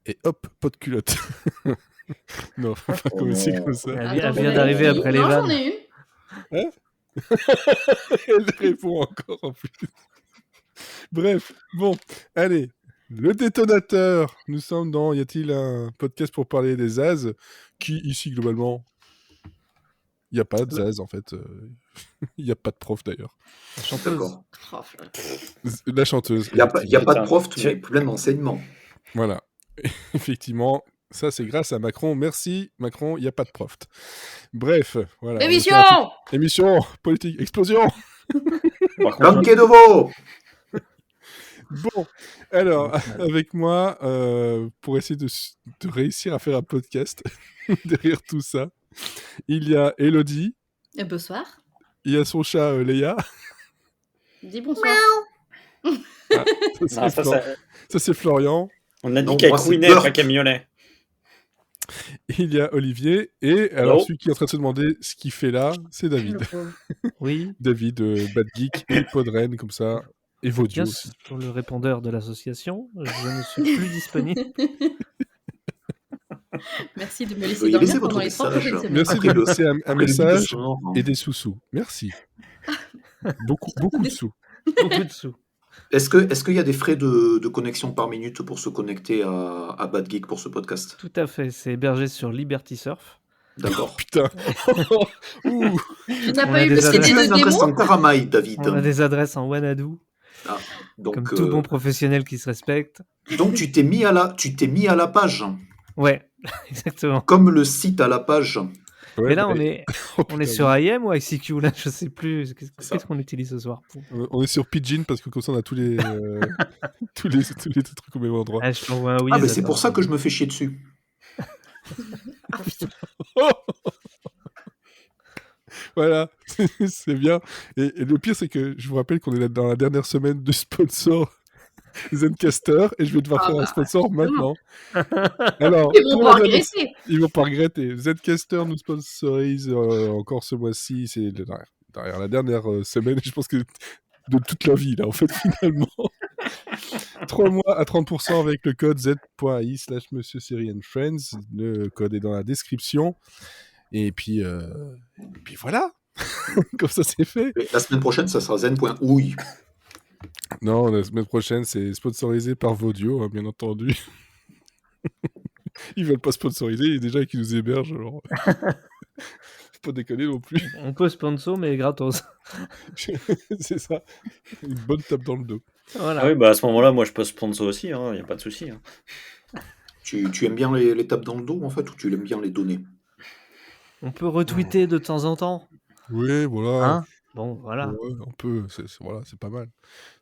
et hop, pas de culotte. Non, faut pas commencer comme ça. Elle vient d'arriver après les vannes. Non, j'en ai une. Hein? Elle répond encore en plus. Bref, bon, allez. Le détonateur. Nous sommes dans Y a-t-il un podcast pour parler des Zaz qui, ici, globalement, il n'y a pas de Zaz, en fait. Il n'y a pas de prof, d'ailleurs. La chanteuse. D'accord. La chanteuse. Il n'y a pas de prof, Tu- mais plein d'enseignements. Voilà. Effectivement, ça, c'est grâce à Macron. Merci, Macron, il n'y a pas de prof. Bref, voilà. Émission. Émission politique. Explosion. Par contre, Banquet de veau. Bon, alors, avec moi, pour essayer de réussir à faire un podcast derrière tout ça, il y a Elodie, Bonsoir. il y a son chat Léa. Dis bonsoir. Ça, c'est non, ça, ça, c'est Florian. on a dit Non, qu'elle moi, c'est couinait, Burke. pas qu'elle miaulait. Il y a Olivier. Et alors, Hello. celui qui est en train de se demander ce qu'il fait là, c'est David. Oui. David, Bad Geek et Podren, comme ça. Et Vaudio Bien aussi. sur le répondeur de l'association, je ne suis plus disponible. Merci de me Veuillez laisser laisser dormir pendant votre les 30 message. prochaines semaines. Merci Après de le- laisser un Après le bip message sonore, hein. et des sous-sous. Merci. Beaucoup de sous. Beaucoup de sous. Est-ce qu'il y a des frais de connexion par minute pour se connecter à Bad Geek pour ce podcast? Tout à fait. C'est hébergé sur Liberty Surf. D'accord. Putain. Ouh. Tu n'as On pas a eu des parce que adresses. t'es Tu as de une adresse démo en Karamaï, David. On a des adresses en Wanadu, Donc, comme tout bon professionnel qui se respecte. donc tu t'es mis à la page, Ouais, exactement. comme le site à la page. Ouais, Mais là, bah, on est sur IM ou ICQ, là, je sais plus. ça. Qu'est-ce qu'on utilise ce soir? on est sur Pidgin parce que comme ça on a tous les tous les trucs au même endroit. Ah, je t'envoie un oui. Ah, mais c'est pour ça que je me fais chier dessus. Ah, putain. Voilà, c'est bien. Et le pire c'est que je vous rappelle qu'on est là dans la dernière semaine de sponsor Zencaster et je vais devoir Ah faire un bah, sponsor maintenant. Alors, Ils vont pour pas la dernière- regretter. Ils vont pas regretter. Zencaster nous sponsorise encore ce mois-ci. C'est derrière la dernière semaine. Je pense que de toute la vie, là, en fait, finalement. 3 mois à 30% avec le code z.ai/Monsieur Siri and Friends. Le code est dans la description. Et puis voilà. Comme ça, c'est fait. Mais la semaine prochaine, ça sera zen.ouille. Non, la semaine prochaine, c'est sponsorisé par Vaudio, hein, bien entendu. Ils veulent pas sponsoriser, déjà qu'ils nous hébergent, alors... Faut pas déconner non plus. On peut sponsor, mais gratos. C'est ça. Une bonne tape dans le dos. Voilà. Ah oui, bah à ce moment-là, moi je peux sponsor aussi, il n'y a pas de souci. Hein. Tu aimes bien les tapes dans le dos, en fait, ou tu aimes bien les donner? On peut retweeter de temps en temps. Oui, voilà. Hein? Bon, voilà. Ouais, on peut. Voilà, c'est pas mal.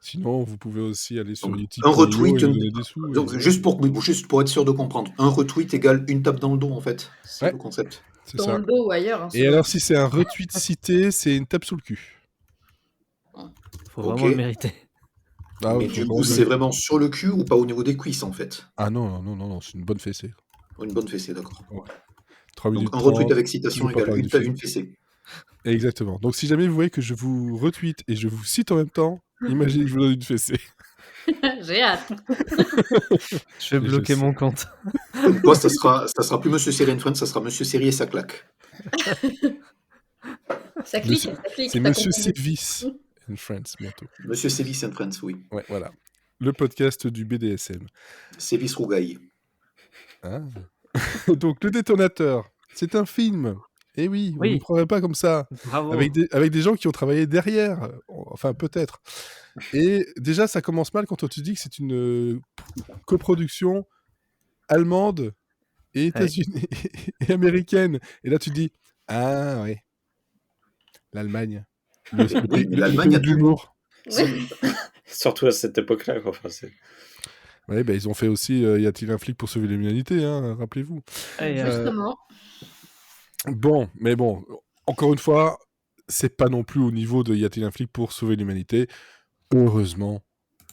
Sinon, vous pouvez aussi aller sur Donc, YouTube. un retweet, et nous donner des sous. Donc, et- juste pour être sûr de comprendre, un retweet égale une tape dans le dos, en fait. C'est Ouais. le concept. C'est Dans ça. le dos ou ailleurs. hein, Et c'est- alors, si c'est un retweet cité, c'est une tape sous le cul. Faut Ok. vraiment le mériter. Ah, Mais faut du vraiment coup, le- c'est vraiment sur le cul ou pas au niveau des cuisses, en fait? Ah non, c'est une bonne fessée. Une bonne fessée, d'accord. 3 minutes Donc, un retweet 30, avec tu citation veux pas égale parler une, du film. une fessée. Exactement. Donc, si jamais vous voyez que je vous retweet et je vous cite en même temps, imaginez que je vous donne une fessée. J'ai hâte. Je vais Mais bloquer je mon compte. Donc, toi, ça sera plus Monsieur Série and Friends, ça sera Monsieur Série et sa claque. Ça clique, Monsieur- ça clique. C'est t'as Monsieur compris. Silvis and Friends, bientôt. Monsieur Sévis and Friends, oui. Ouais, voilà. Le podcast du BDSM. Sévis Rougaille. Ah. Donc, Le Détonateur, c'est un film. Eh oui, on Oui. ne croirait pas comme ça. Bravo. Avec des gens qui ont travaillé derrière. Enfin, peut-être. Et déjà, ça commence mal quand on te dit que c'est une coproduction allemande et états-unis et américaine. Et là, tu te dis, ah ouais, l'Allemagne. Oui, l'Allemagne a de l'humour. Surtout à cette époque-là, quoi. Enfin, c'est... Ouais, bah, ils ont fait aussi Y a-t-il un flic pour sauver l'humanité, hein, rappelez-vous. Et, Justement. Bon, mais bon, encore une fois, c'est pas non plus au niveau de Y a-t-il un flic pour sauver l'humanité. Heureusement,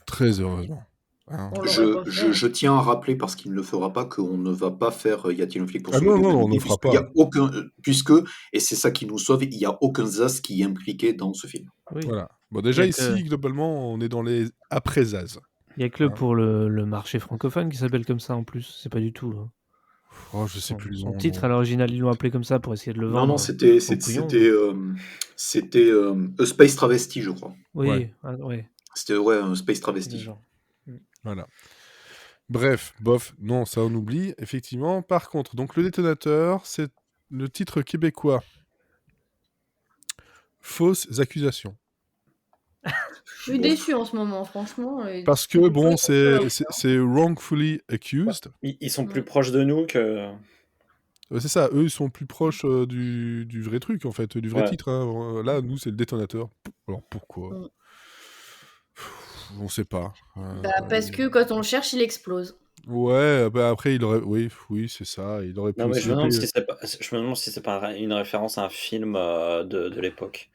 très heureusement. Hein. On l'aurait pas fait. Je tiens à rappeler, parce qu'il ne le fera pas, qu'on ne va pas faire Y a-t-il un flic pour Ah sauver non, non, on l'humanité, ne fera puisqu'il y pas. a aucun, puisque, et c'est ça qui nous sauve, il n'y a aucun Zaz qui est impliqué dans ce film. oui. Voilà. Bon, déjà Il y a ici, globalement, on est dans les après-Zaz. Il n'y a que pour le marché francophone qui s'appelle comme ça en plus. C'est pas du tout. Hein. Oh, je sais plus le Son nom. titre à l'original, ils l'ont appelé comme ça pour essayer de le vendre. Non, c'était A Space Travesti, je crois. Oui, Ouais. ouais. C'était un Space C'est Travesti. le genre. Voilà. Bref, bof, non, ça on oublie, effectivement. Par contre, donc le détonateur, c'est le titre québécois. Fausses accusations. Je suis déçu en ce moment, franchement. et- Parce que, bon, c'est wrongfully accused. Ils sont plus proches de nous que. C'est ça, eux, ils sont plus proches du vrai truc, en fait, du vrai Ouais. titre. Hein. Là, nous, c'est le détonateur. Alors, pourquoi Mm. On sait pas. Parce que quand on le cherche, il explose. Ouais, bah après, il aurait... Oui, c'est ça. Il aurait pu Non, mais aussi je me demande appeler- je me demande si c'est pas une référence à un film de l'époque.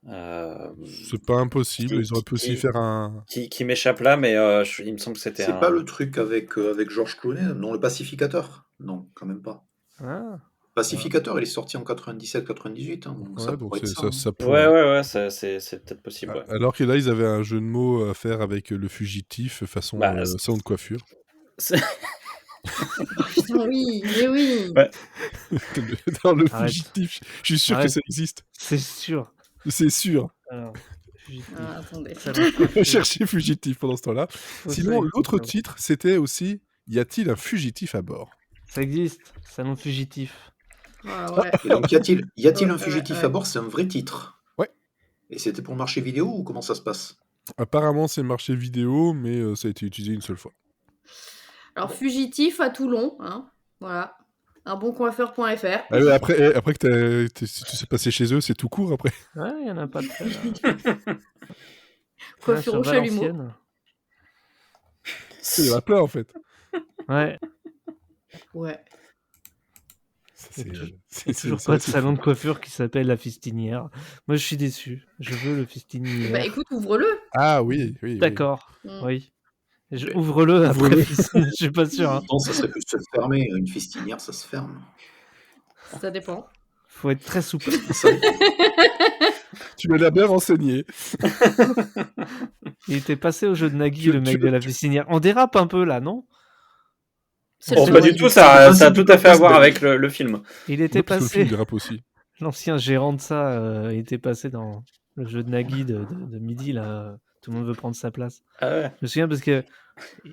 C'est pas impossible. Ils auraient pu aussi faire un... Qui m'échappe là, mais il me semble que c'était C'est pas le truc avec Georges Clooney, non, le Pacificateur? Non, quand même pas. Ah, Pacificateur, il est sorti en 97-98, hein, donc ça Ouais, donc pourrait être c'est- ça. hein. ça pourrait. Ouais, c'est peut-être possible. Ouais. Alors que là, ils avaient un jeu de mots à faire avec le fugitif façon Bah, salon de coiffure. C'est- Putain, oui, mais oui. Ouais. Dans le Arrête. fugitif, je suis sûr Arrête. que ça existe. c'est sûr. C'est sûr. Alors, fugitif. Ah, attendez. Salon de coiffure. Cherchez fugitif pendant ce temps-là. Faut Sinon, ça l'autre existe, titre, c'était aussi Y a-t-il un fugitif à bord? Ça existe. Salon de fugitif. Ah, ouais. Et donc, y a-t-il un Ouais, fugitif ouais. à bord? C'est un vrai titre. Ouais. Et c'était pour le marché vidéo ou comment ça se passe? Apparemment, c'est le marché vidéo, mais ça a été utilisé une seule fois. Alors, fugitif à Toulon, hein. Voilà. Unboncoiffeur.fr. Ah ouais, après que tu sais passer chez eux, c'est tout court après. Ouais, il y en a pas de fait. Coiffure au chalumeau. Il y en a plein en fait. Ouais. Ouais. C'est toujours pas de salon de coiffure qui s'appelle la Fistinière. Moi, je suis déçu. Je veux le Fistinière. Bah écoute, ouvre-le. Ah oui. D'accord. Mm. Oui. Ouvre-le après. Ouvre-le. Je suis pas sûr. Hein. Non, ça serait plus se fermer. Une fistinière, ça se ferme. Ça dépend. Faut être très souple. Tu m'as l'air bien renseigné. Il était passé au jeu de Nagui, le mec de la Fistinière. On dérape un peu là, non? C'est Bon, le pas seul du tout, moyen. ça a tout à fait à voir avec le film. Il était Parce que le passé. film dérape aussi. L'ancien gérant de ça, il était passé dans le jeu de Nagui de midi là. Tout le monde veut prendre sa place. Ah ouais. Je me souviens parce que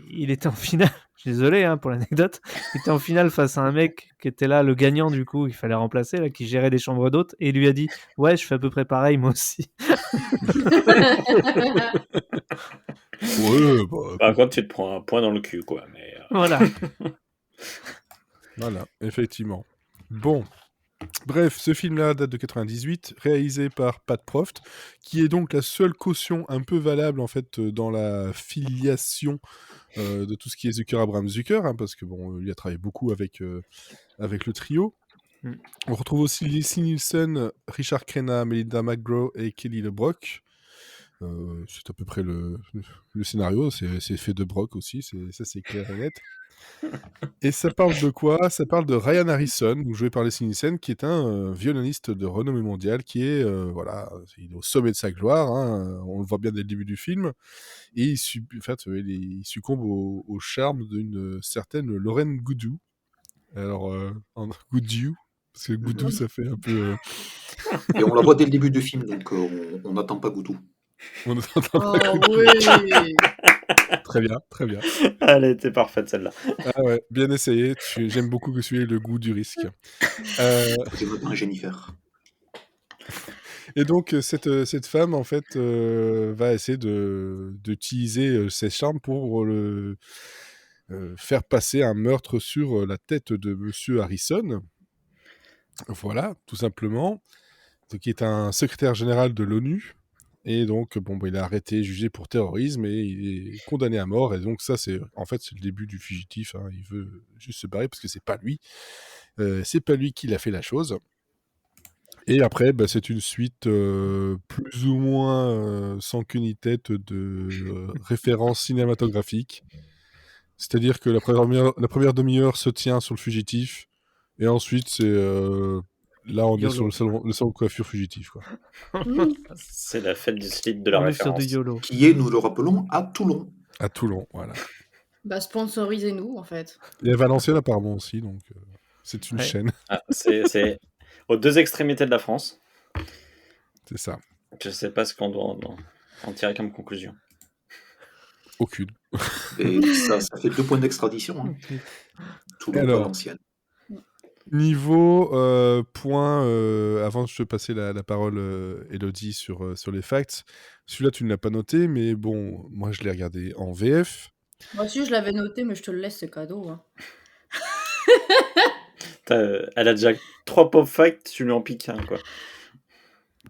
il était en finale. Je suis désolé hein, pour l'anecdote. Il était en finale face à un mec qui était là, le gagnant du coup, il fallait remplacer, là, qui gérait des chambres d'hôtes, et il lui a dit ouais, je fais à peu près pareil moi aussi. Ouais, bah, Par contre, tu te prends un point dans le cul, quoi. Mais, Voilà. voilà, effectivement. Bon. Bref, ce film-là date de 98, réalisé par Pat Proft, qui est donc la seule caution un peu valable en fait dans la filiation de tout ce qui est Zucker Abraham Zucker, hein, parce que bon, il a travaillé beaucoup avec le trio. Mm. On retrouve aussi Leslie Nielsen, Richard Crenna, Melinda McGraw et Kelly LeBrock. C'est à peu près le scénario, c'est fait de Brock aussi, ça c'est clair et net. Et ça parle de quoi? Ça parle de Ryan Harrison, joué par Leslie Nielsen, qui est un violoniste de renommée mondiale, qui est, voilà, il est au sommet de sa gloire, hein, on le voit bien dès le début du film, et il succombe au charme d'une certaine Lauren Goudou. Alors, Goudou, parce que Goudou, ça fait un peu... Et on la voit dès le début du film, donc on n'attend pas Goudou. on entend- Oh oui. Très bien, très bien. Elle était parfaite, celle-là. Ah ouais, bien essayé, j'aime beaucoup que tu aies le goût du risque. J'ai maintenant Jennifer. Et donc, cette femme, en fait, va essayer d'utiliser ses charmes pour faire passer un meurtre sur la tête de Monsieur Harrison. Voilà, tout simplement. Donc, qui est un secrétaire général de l'ONU. Et donc, bon, il est arrêté, jugé pour terrorisme et il est condamné à mort. Et donc, ça, c'est le début du fugitif. Hein. Il veut juste se barrer parce que c'est pas lui. C'est pas lui qui l'a fait la chose. Et après, c'est une suite plus ou moins sans queue ni tête de références cinématographiques. C'est-à-dire que la première demi-heure se tient sur le fugitif, et ensuite, c'est là, on est sur le salon de coiffure fugitif. Quoi. C'est la fête du slip de la On est sur référence. du YOLO. Qui est, nous le rappelons, à Toulon. À Toulon, voilà. Bah, sponsorisez-nous, en fait. Et à Valenciennes, apparemment aussi, donc c'est une Ouais. chaîne, Ah, c'est aux deux extrémités de la France. c'est ça. Je sais pas ce qu'on doit en tirer comme conclusion. Aucune. Et ça fait 2 points d'extradition. Hein. Ok. Toulon, Alors, Valenciennes. niveau point, avant de te passer la parole, Elodie, sur les facts, celui-là, tu ne l'as pas noté, mais bon, moi, je l'ai regardé en VF. Moi aussi, je l'avais noté, mais je te le laisse, c'est cadeau. Hein. Elle a déjà 3 pop facts, tu lui en piques un, quoi.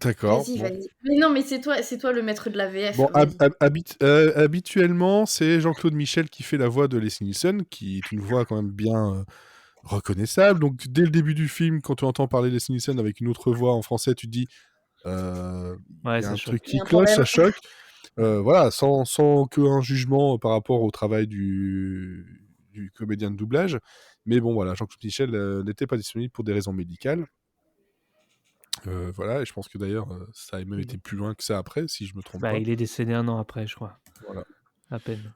D'accord. Vas-y, Bon, vas-y. Mais non, mais c'est toi le maître de la VF. Bon, vas-y. habituellement, c'est Jean-Claude Michel qui fait la voix de Leslie Nielsen, qui est une voix quand même bien reconnaissable. Donc, dès le début du film, quand tu entends parler de Leslie Nielsen avec une autre voix en français, tu te dis, il Ouais, y a ça un choque. truc Il y qui a un cloche, ça problème. choque. Voilà, sans qu'un jugement par rapport au travail du comédien de doublage. Mais bon, voilà, Jean-Claude Michel n'était pas disponible pour des raisons médicales. Voilà, et je pense que d'ailleurs, ça a même été plus loin que ça après, si je me trompe Bah, pas. il est décédé 1 an après, je crois. Voilà. À peine.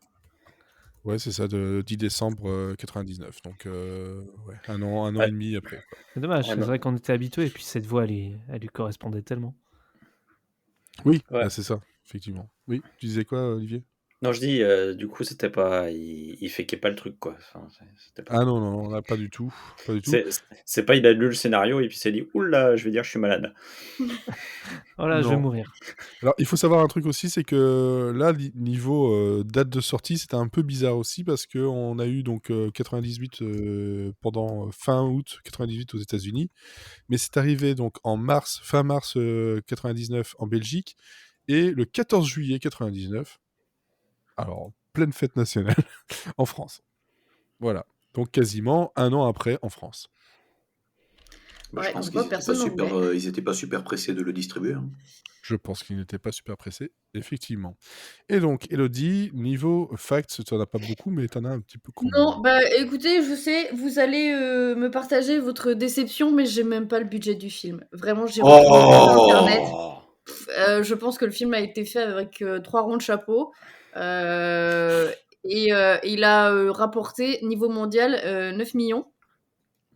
Ouais, c'est ça, de 10 décembre 99. Donc, ouais, un an et Ouais. demi après. Quoi. C'est dommage, Ouais, c'est non. vrai qu'on était habitués, et puis cette voix, elle lui correspondait tellement. Oui, Ouais. bah, c'est ça, effectivement. Oui, tu disais quoi, Olivier? Non, je dis, du coup, c'était pas. Il fakait pas le truc, quoi. Enfin, c'était pas. Ah non, non, là, pas du tout. Pas du tout. C'est pas, il a lu le scénario et puis il s'est dit, oula, je vais dire, je suis malade. Oh là, je vais Non. mourir. Alors, il faut savoir un truc aussi, c'est que là, niveau date de sortie, c'était un peu bizarre aussi parce qu'on a eu donc 98 pendant fin août 98 aux États-Unis, mais c'est arrivé donc en mars, fin mars 99 en Belgique et le 14 juillet 99, alors pleine fête nationale en France. Voilà, donc quasiment un an après en France. Bah, je Ouais, pense on qu'ils voit n'étaient personne n'en voulait. ils étaient pas super pressés de le distribuer. Hein. Je pense qu'il n'était pas super pressé, effectivement. Et donc, Elodie, niveau facts, tu n'en as pas beaucoup, mais tu en as un petit peu quand même. Non, bah écoutez, je sais, vous allez me partager votre déception, mais j'ai même pas le budget du film. Vraiment, j'ai retrouvé tout sur Internet. Oh Je pense que le film a été fait avec 3 ronds de chapeau. Il a rapporté, niveau mondial, 9 millions.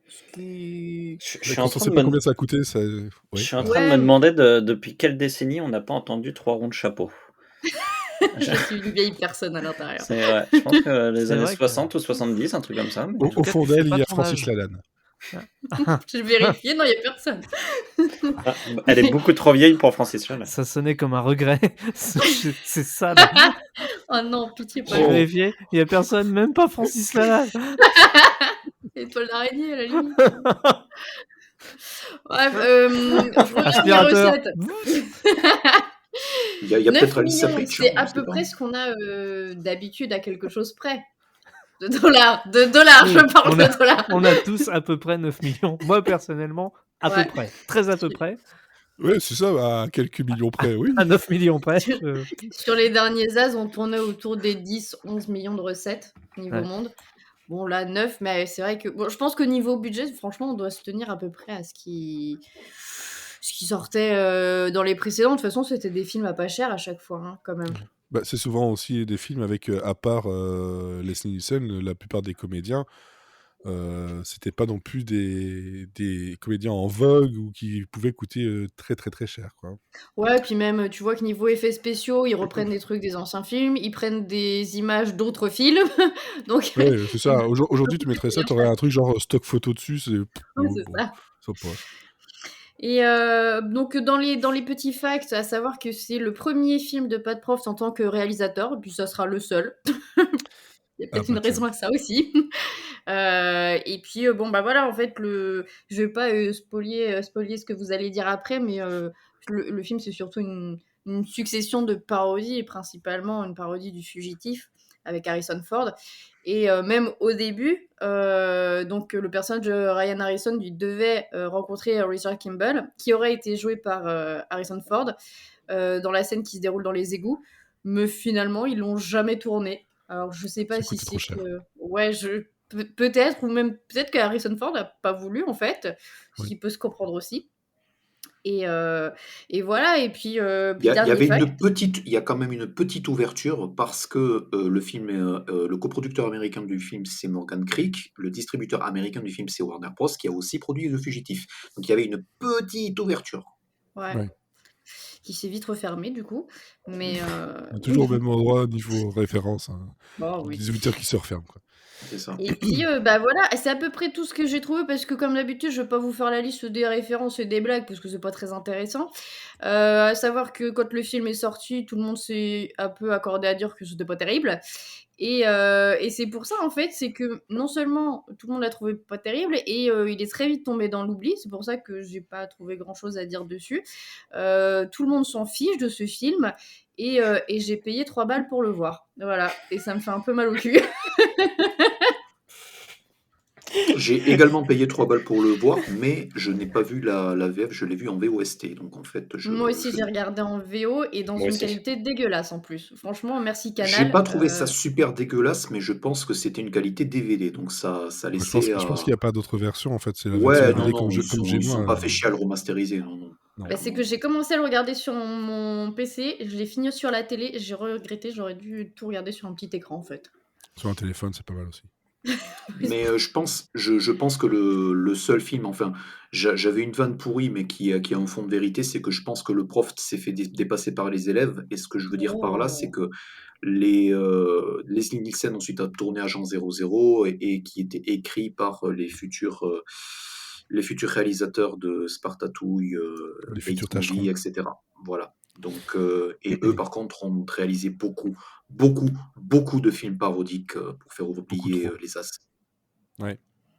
Ce qui... Je Mais suis en quand on train sait de pas me, combien ça a coûté, ça. je Oui, suis en pardon. train de me Ouais, demander depuis quelle décennie on n'a pas entendu 3 ronds de chapeau. je suis une vieille personne à l'intérieur. C'est vrai, je pense que les C'est années vrai que- 60 ou 70, un truc comme ça. mais- En tout Au cas, fond tu fais d'elle, pas il y a ton Francis âge. Lalanne. J'ai vérifié, non, il n'y a personne. Ah, elle est beaucoup trop vieille pour Francis Lalanne. Ça sonnait comme un regret. C'est ça, là. Oh non, pitié, pas J'ai lui. vérifié, il y a personne, même pas Francis Lalanne. Étoile d'araignée, à la limite. Bref, je reviens à mes Aspirateur. recettes. Il y a 9 peut-être Alice millions, Sapritch. c'est à peu près ce qu'on a d'habitude à quelque chose près. De dollars, Oui, je parle on a- de dollars. On a tous à peu près 9 millions. Moi, personnellement, à Ouais. peu près. Très à peu près. Ouais, c'est ça, à quelques millions près, oui. À 9 millions près. Sur les derniers As, on tournait autour des 10-11 millions de recettes niveau Ouais. monde. Bon, là, 9, mais c'est vrai que... Bon, je pense que niveau budget, franchement, on doit se tenir à peu près à ce qui sortait dans les précédents. De toute façon, c'était des films à pas cher à chaque fois, hein, quand même. Bah, c'est souvent aussi des films avec, à part Leslie Nielsen, la plupart des comédiens, c'était pas non plus des comédiens en vogue ou qui pouvaient coûter très très très cher, quoi. Ouais, puis même, tu vois que niveau effets spéciaux, ils reprennent des trucs des anciens films, ils prennent des images d'autres films. Donc, Ouais, c'est ça. Aujourd'hui, tu mettrais ça, t'aurais un truc genre stock photo dessus, c'est. ouais, c'est Bon, ça. ça passe. Et donc, dans les petits facts, à savoir que c'est le premier film de Pat Proft en tant que réalisateur, et puis ça sera le seul. Il y a Ah peut-être bah une raison à ça aussi. Et puis, bon, bah voilà, en fait, je vais pas spoiler ce que vous allez dire après, mais le film, c'est surtout une succession de parodies, et principalement une parodie du Fugitif avec Harrison Ford. Et même au début, donc le personnage de Ryan Harrison lui devait rencontrer Richard Kimball, qui aurait été joué par Harrison Ford dans la scène qui se déroule dans les égouts. Mais finalement, ils l'ont jamais tourné. Alors, je sais pas Ça si coûtait trop c'est cher. que... Ouais, peut-être, ou même peut-être que Harrison Ford n'a pas voulu, en fait, ce Oui. qui peut se comprendre aussi. Et voilà, et puis, Il y dernier avait fact. il y a quand même une petite ouverture parce que le film, le coproducteur américain du film, c'est Morgan Creek, le distributeur américain du film, c'est Warner Bros, qui a aussi produit Le Fugitif. Donc il y avait une petite ouverture. Ouais, Ouais. qui s'est vite refermée du coup, mais On est toujours au même endroit niveau référence, hein. bon, oui. Des auditeurs qui se referment, quoi. C'est ça. Et puis, bah, voilà, c'est à peu près tout ce que j'ai trouvé parce que comme d'habitude, je vais pas vous faire la liste des références et des blagues parce que c'est pas très intéressant. À savoir que quand le film est sorti, tout le monde s'est un peu accordé à dire que c'était pas terrible et c'est pour ça, en fait, c'est que non seulement tout le monde l'a trouvé pas terrible et il est très vite tombé dans l'oubli. C'est pour ça que j'ai pas trouvé grand chose à dire dessus. Tout le monde s'en fiche de ce film et j'ai payé 3 balles pour le voir. Voilà, et ça me fait un peu mal au cul. J'ai également payé 3 balles pour le voir, mais je n'ai pas vu la VF, je l'ai vu en VOST. Donc en fait, Moi aussi, j'ai regardé en VO et dans Moi une aussi. qualité dégueulasse en plus. Franchement, merci j'ai Canal. pas trouvé ça super dégueulasse, mais je pense que c'était une qualité DVD. Donc ça Je pense, laissait je pense qu'il n'y a pas d'autre version, en fait. C'est la version Ouais, DVD non, comme j'ai ils moi. sont pas fait chier à le remasteriser. Non, non. Non. Bah, c'est que j'ai commencé à le regarder sur mon PC, je l'ai fini sur la télé, j'ai regretté, j'aurais dû tout regarder sur un petit écran en fait. Sur un téléphone, c'est pas mal aussi. Mais je pense que le seul film, enfin, j'avais une vanne pourrie, mais qui a un fond de vérité, c'est que je pense que le prof s'est fait dépasser par les élèves. Et ce que je veux dire par là, c'est Oh. que Leslie Nielsen ensuite a tourné Agent 00 et qui était écrit par les futurs réalisateurs de Spartatouille, Les Date futurs Movie, tâcherons. etc. Voilà. Donc, et eux, par contre, ont réalisé beaucoup de films parodiques pour faire oublier trop. les as. Ouais.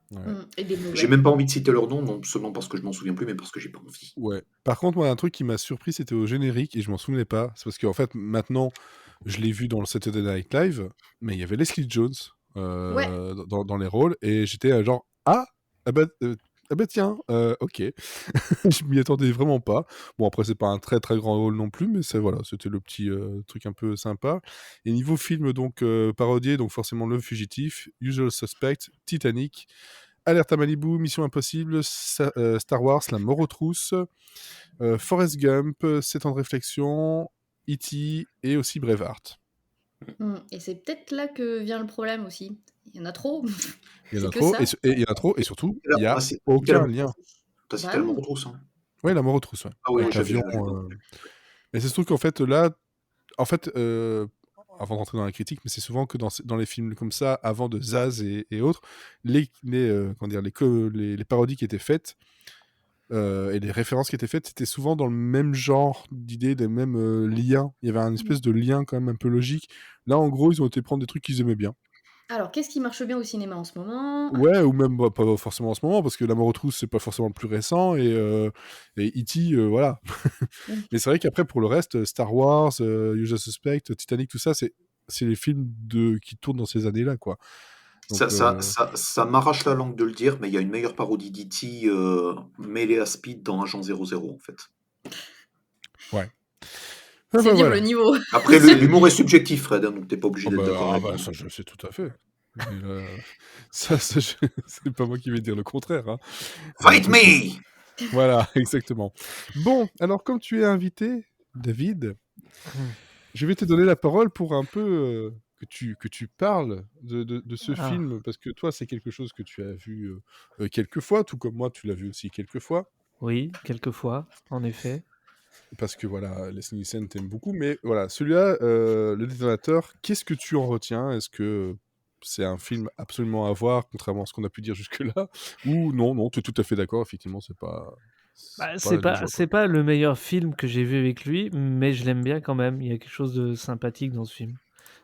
Ouais. Et des J'ai mauvais. même pas envie de citer leur nom, non seulement parce que je m'en souviens plus, mais parce que j'ai pas envie. Ouais. Par contre, moi, un truc qui m'a surpris, c'était au générique, et je m'en souvenais pas. C'est parce qu'en fait, maintenant, je l'ai vu dans le Saturday Night Live, mais il y avait Leslie Jones Ouais. dans les rôles, et j'étais genre, ah bah tiens, ok. Je m'y attendais vraiment pas. Bon, après, c'est pas un très très grand rôle non plus, mais voilà, c'était le petit truc un peu sympa. Et niveau film, donc parodié, donc forcément Le Fugitif, Usual Suspect, Titanic, Alerte à Malibu, Mission Impossible, Star Wars, La Mort aux trousses, Forrest Gump, 7 ans de réflexion, E.T. et aussi Braveheart. Et c'est peut-être là que vient le problème aussi. Il y en a trop. Il y en C'est a que trop, ça. et il y en a trop, et surtout, il n'y a C'est aucun lien. T'as cité Bah la oui. mort aux trousses, hein. Ouais, La Mort aux trousses, ouais. Ah oui, Avec l'avion. Mais c'est ce truc, en fait, là, en fait, avant d'entrer dans la critique, mais c'est souvent que dans les films comme ça, avant de Zaz et autres, comment dire, les parodies qui étaient faites, et les références qui étaient faites, c'était souvent dans le même genre d'idées, des mêmes liens. Il y avait un espèce de lien quand même un peu logique. Là, en gros, ils ont été prendre des trucs qu'ils aimaient bien. Alors, qu'est-ce qui marche bien au cinéma en ce moment? Ouais, ou même pas forcément en ce moment, parce que La Mort aux trousses, c'est pas forcément le plus récent, et E.T., voilà. Mais c'est vrai qu'après, pour le reste, Star Wars, Usual Suspect, Titanic, tout ça, c'est les films qui tournent dans ces années-là, quoi. Donc, Ça m'arrache la langue de le dire, mais il y a une meilleure parodie d'E.T. mêlée à Speed dans Agent 00, en fait. ouais. C'est Enfin, dire voilà. le niveau. Après, l'humour est subjectif, Fred, hein, donc t'es pas obligé Oh d'être d'accord avec moi. ça, je sais tout à fait. Mais, ça, c'est pas moi qui vais dire le contraire. Hein. Fight me! Voilà, exactement. Bon, alors comme tu es invité, David, je vais te donner la parole pour un peu que tu parles de ce Ah. film, parce que toi, c'est quelque chose que tu as vu quelques fois, tout comme moi, tu l'as vu aussi quelques fois. Oui, quelquefois, en effet. Parce que voilà, Leslie Nielsen t'aime beaucoup, mais voilà, celui-là, Le Détonateur, qu'est-ce que tu en retiens? Est-ce que c'est un film absolument à voir, contrairement à ce qu'on a pu dire jusque-là? Ou non, tu es tout à fait d'accord, effectivement, c'est pas C'est la joie, quoi. pas le meilleur film que j'ai vu avec lui, mais je l'aime bien quand même. Il y a quelque chose de sympathique dans ce film.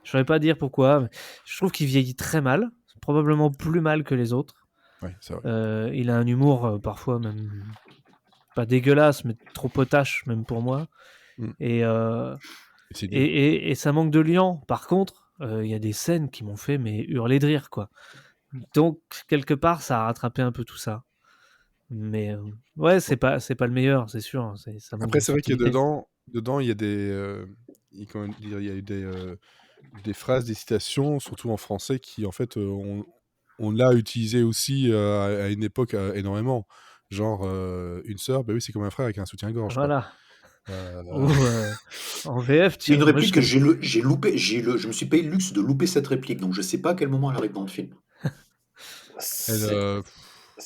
Je saurais pas dire pourquoi, mais je trouve qu'il vieillit très mal, probablement plus mal que les autres. Ouais, c'est vrai. Il a un humour parfois même pas dégueulasse, mais trop potache même pour moi. Mm. Et C'est dur. et ça manque de liant. Par contre, il y a des scènes qui m'ont fait hurler de rire, quoi. Donc quelque part, ça a rattrapé un peu tout ça. Mais ouais, c'est pas le meilleur, c'est sûr. Ça manque Après, de c'est vrai que subtilité. dedans, il y a comment dire, il y a eu des phrases, des citations, surtout en français, qui en fait, on l'a utilisé aussi à une époque énormément. Genre, une sœur, bah oui, c'est comme un frère avec un soutien-gorge, quoi. Voilà. Euh, Ou en VF, C'est une moi, réplique que j'ai loupé. Je me suis payé le luxe de louper cette réplique, donc je sais pas à quel moment elle arrive dans le film. elle, C'est.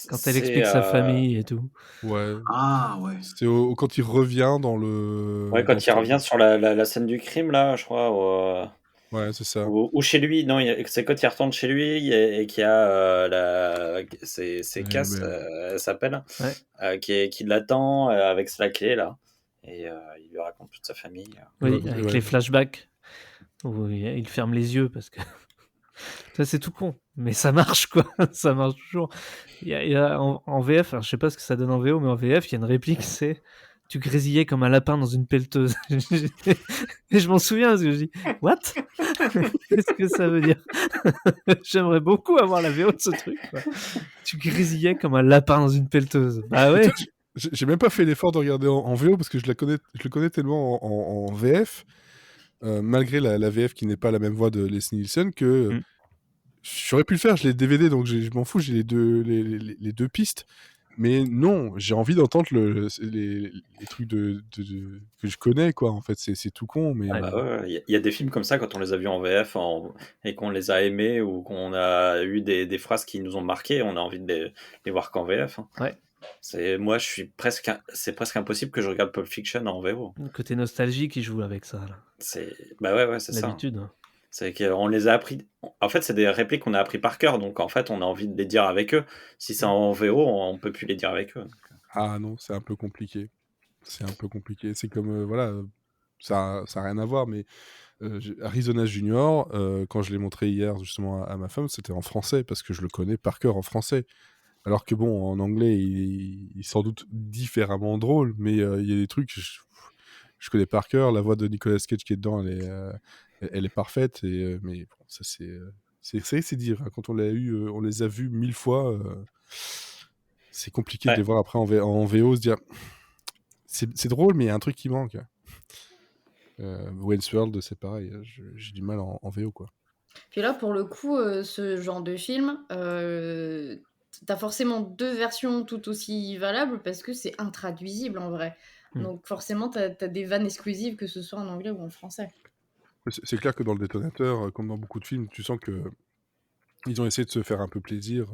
quand elle C'est, explique sa famille et tout. ouais, Ah ouais. c'est quand il revient dans le. Ouais, quand il revient sur la scène du crime, là, je crois, Ouais, c'est ça. ou chez lui, non, c'est quand il retourne chez lui et qu'il y a c'est Cass, elle s'appelle, Ouais. qui l'attend avec la clé, là, et il lui raconte toute sa famille. Oui, Ouais, avec ouais. les flashbacks où il ferme les yeux parce que ça c'est tout con, mais ça marche quoi, ça marche toujours. Il y a en VF, alors, je sais pas ce que ça donne en VO, mais en VF il y a une réplique, c'est tu grésillais comme un lapin dans une pelleteuse. Et je m'en souviens parce que je dis what? Qu'est-ce que ça veut dire? J'aimerais beaucoup avoir la VO de ce truc. Quoi. Tu grésillais comme un lapin dans une pelleteuse. Bah ouais. J'ai même pas fait l'effort de regarder en VO parce que je le connais tellement en VF, malgré la VF qui n'est pas la même voix de Leslie Nielsen, que j'aurais pu le faire. Je l'ai DVD, donc je m'en fous, j'ai les deux pistes. Mais non, j'ai envie d'entendre les trucs que je connais, quoi. En fait, c'est tout con, mais. Il y a des films comme ça quand on les a vus en VF et qu'on les a aimés ou qu'on a eu des phrases qui nous ont marqué, on a envie de les voir qu'en VF. Hein. Ouais. C'est presque impossible que je regarde Pulp Fiction en VO. Le côté nostalgie qui joue avec ça. Là. C'est ouais, c'est ça. L'habitude. Hein. C'est qu'on les a appris. En fait, c'est des répliques qu'on a appris par cœur, donc en fait, on a envie de les dire avec eux. Si c'est en VO, on peut plus les dire avec eux. Donc. Ah non, c'est un peu compliqué. C'est comme voilà, ça a rien à voir, mais Arizona Junior, quand je l'ai montré hier justement à ma femme, c'était en français parce que je le connais par cœur en français. Alors que bon, en anglais, il est sans doute différemment drôle, mais il y a des trucs je connais par cœur. La voix de Nicolas Cage qui est dedans, elle est parfaite. Mais bon, ça c'est dire. Hein. Quand on les a vus 1000 fois, c'est compliqué de les voir après en VO, se dire c'est drôle, mais il y a un truc qui manque. Wayne's World, c'est pareil. J'ai du mal en VO, quoi. Puis là, pour le coup, ce genre de film, t'as forcément 2 versions tout aussi valables parce que c'est intraduisible en vrai. Donc forcément, t'as des vannes exclusives, que ce soit en anglais ou en français. C'est clair que dans Le Détonateur, comme dans beaucoup de films, tu sens que ils ont essayé de se faire un peu plaisir,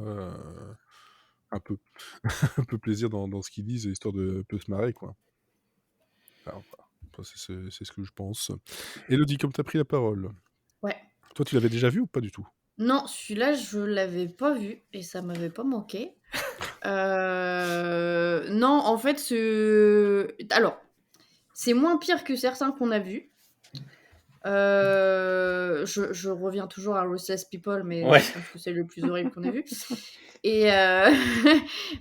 un peu plaisir dans ce qu'ils disent, histoire de peu se marrer, quoi. Alors, c'est ce que je pense. Élodie, comme tu as pris la parole. Ouais. Toi, tu l'avais déjà vu ou pas du tout? Non, celui-là, je l'avais pas vu et ça m'avait pas manqué. Non, en fait, alors, c'est moins pire que certains qu'on a vus. Je reviens toujours à Ruthless People, mais Ouais. je pense que c'est le plus horrible qu'on ait vu. Et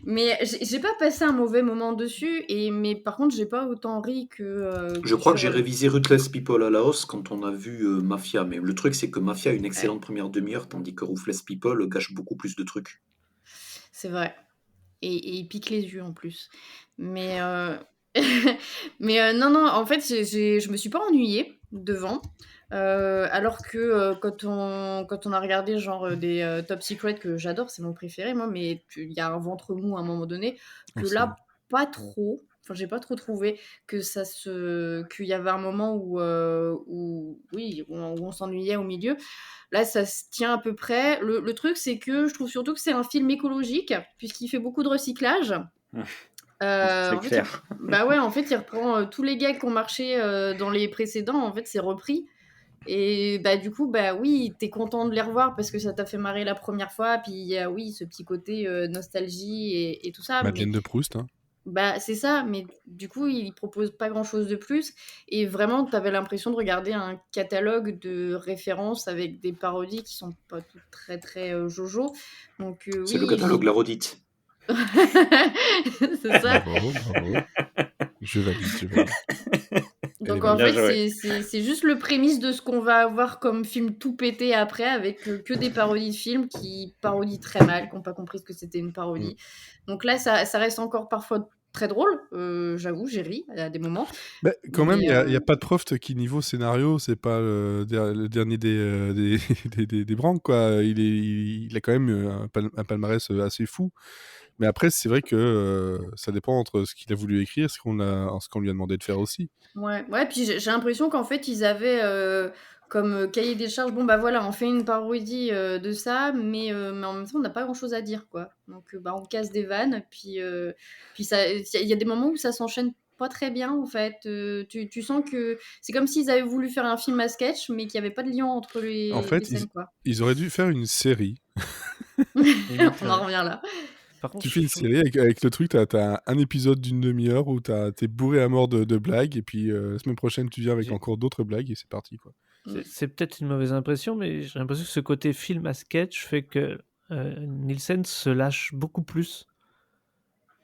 mais j'ai pas passé un mauvais moment dessus, mais par contre, j'ai pas autant ri que. Je crois que j'ai révisé Ruthless People à la hausse quand on a vu Mafia, mais le truc c'est que Mafia a une excellente première demi-heure, tandis que Ruthless People gâche beaucoup plus de trucs. C'est vrai. Et il pique les yeux en plus. Mais non, en fait, je me suis pas ennuyée devant. Alors que quand on a regardé genre des Top Secret, que j'adore, c'est mon préféré, moi, mais il y a un ventre mou à un moment donné, que Aussi. là, pas trop. Enfin, j'ai pas trop trouvé qu'il y avait un moment où on s'ennuyait au milieu. Là, ça se tient à peu près. Le truc, c'est que je trouve surtout que c'est un film écologique, puisqu'il fait beaucoup de recyclage. C'est clair. En fait, il reprend tous les gars qui ont marché dans les précédents. En fait, c'est repris. Et du coup, oui, t'es content de les revoir parce que ça t'a fait marrer la première fois. Puis il y a, oui, ce petit côté nostalgie et tout ça. Madeleine de Proust, hein. C'est ça, mais du coup, il propose pas grand-chose de plus. Et vraiment, t'avais l'impression de regarder un catalogue de références avec des parodies qui sont pas toutes très, très jojo. Donc, c'est le catalogue La Redite. C'est ça. Bravo. Je valide. Donc en fait, c'est juste le prémisse de ce qu'on va avoir comme film tout pété après, avec que des parodies de films qui parodient très mal, qui n'ont pas compris ce que c'était une parodie. Donc là, ça reste encore parfois très drôle, j'avoue, j'ai ri à des moments. Mais quand même, il n'y a pas de preuve qui, niveau scénario, c'est pas le dernier des branques, quoi. Il a quand même un palmarès assez fou. Mais après, c'est vrai que ça dépend entre ce qu'il a voulu écrire et ce qu'on lui a demandé de faire aussi. Ouais, puis j'ai l'impression qu'en fait, ils avaient comme cahier des charges, bon bah voilà, on fait une parodie de ça, mais en même temps, on n'a pas grand-chose à dire, quoi. Donc bah, on casse des vannes, puis il y a des moments où ça s'enchaîne pas très bien, en fait. Tu sens que c'est comme s'ils avaient voulu faire un film à sketch, mais qu'il n'y avait pas de lien entre En les fait, scènes, quoi. ils auraient dû faire une série. On en revient là. Par contre, Tu fais une série avec le truc, t'as un épisode d'une demi-heure où t'es bourré à mort de blagues, et puis la semaine prochaine, tu viens avec J'ai- encore d'autres blagues, et c'est parti, quoi. c'est peut-être une mauvaise impression, mais j'ai l'impression que ce côté film à sketch fait que Nielsen se lâche beaucoup plus.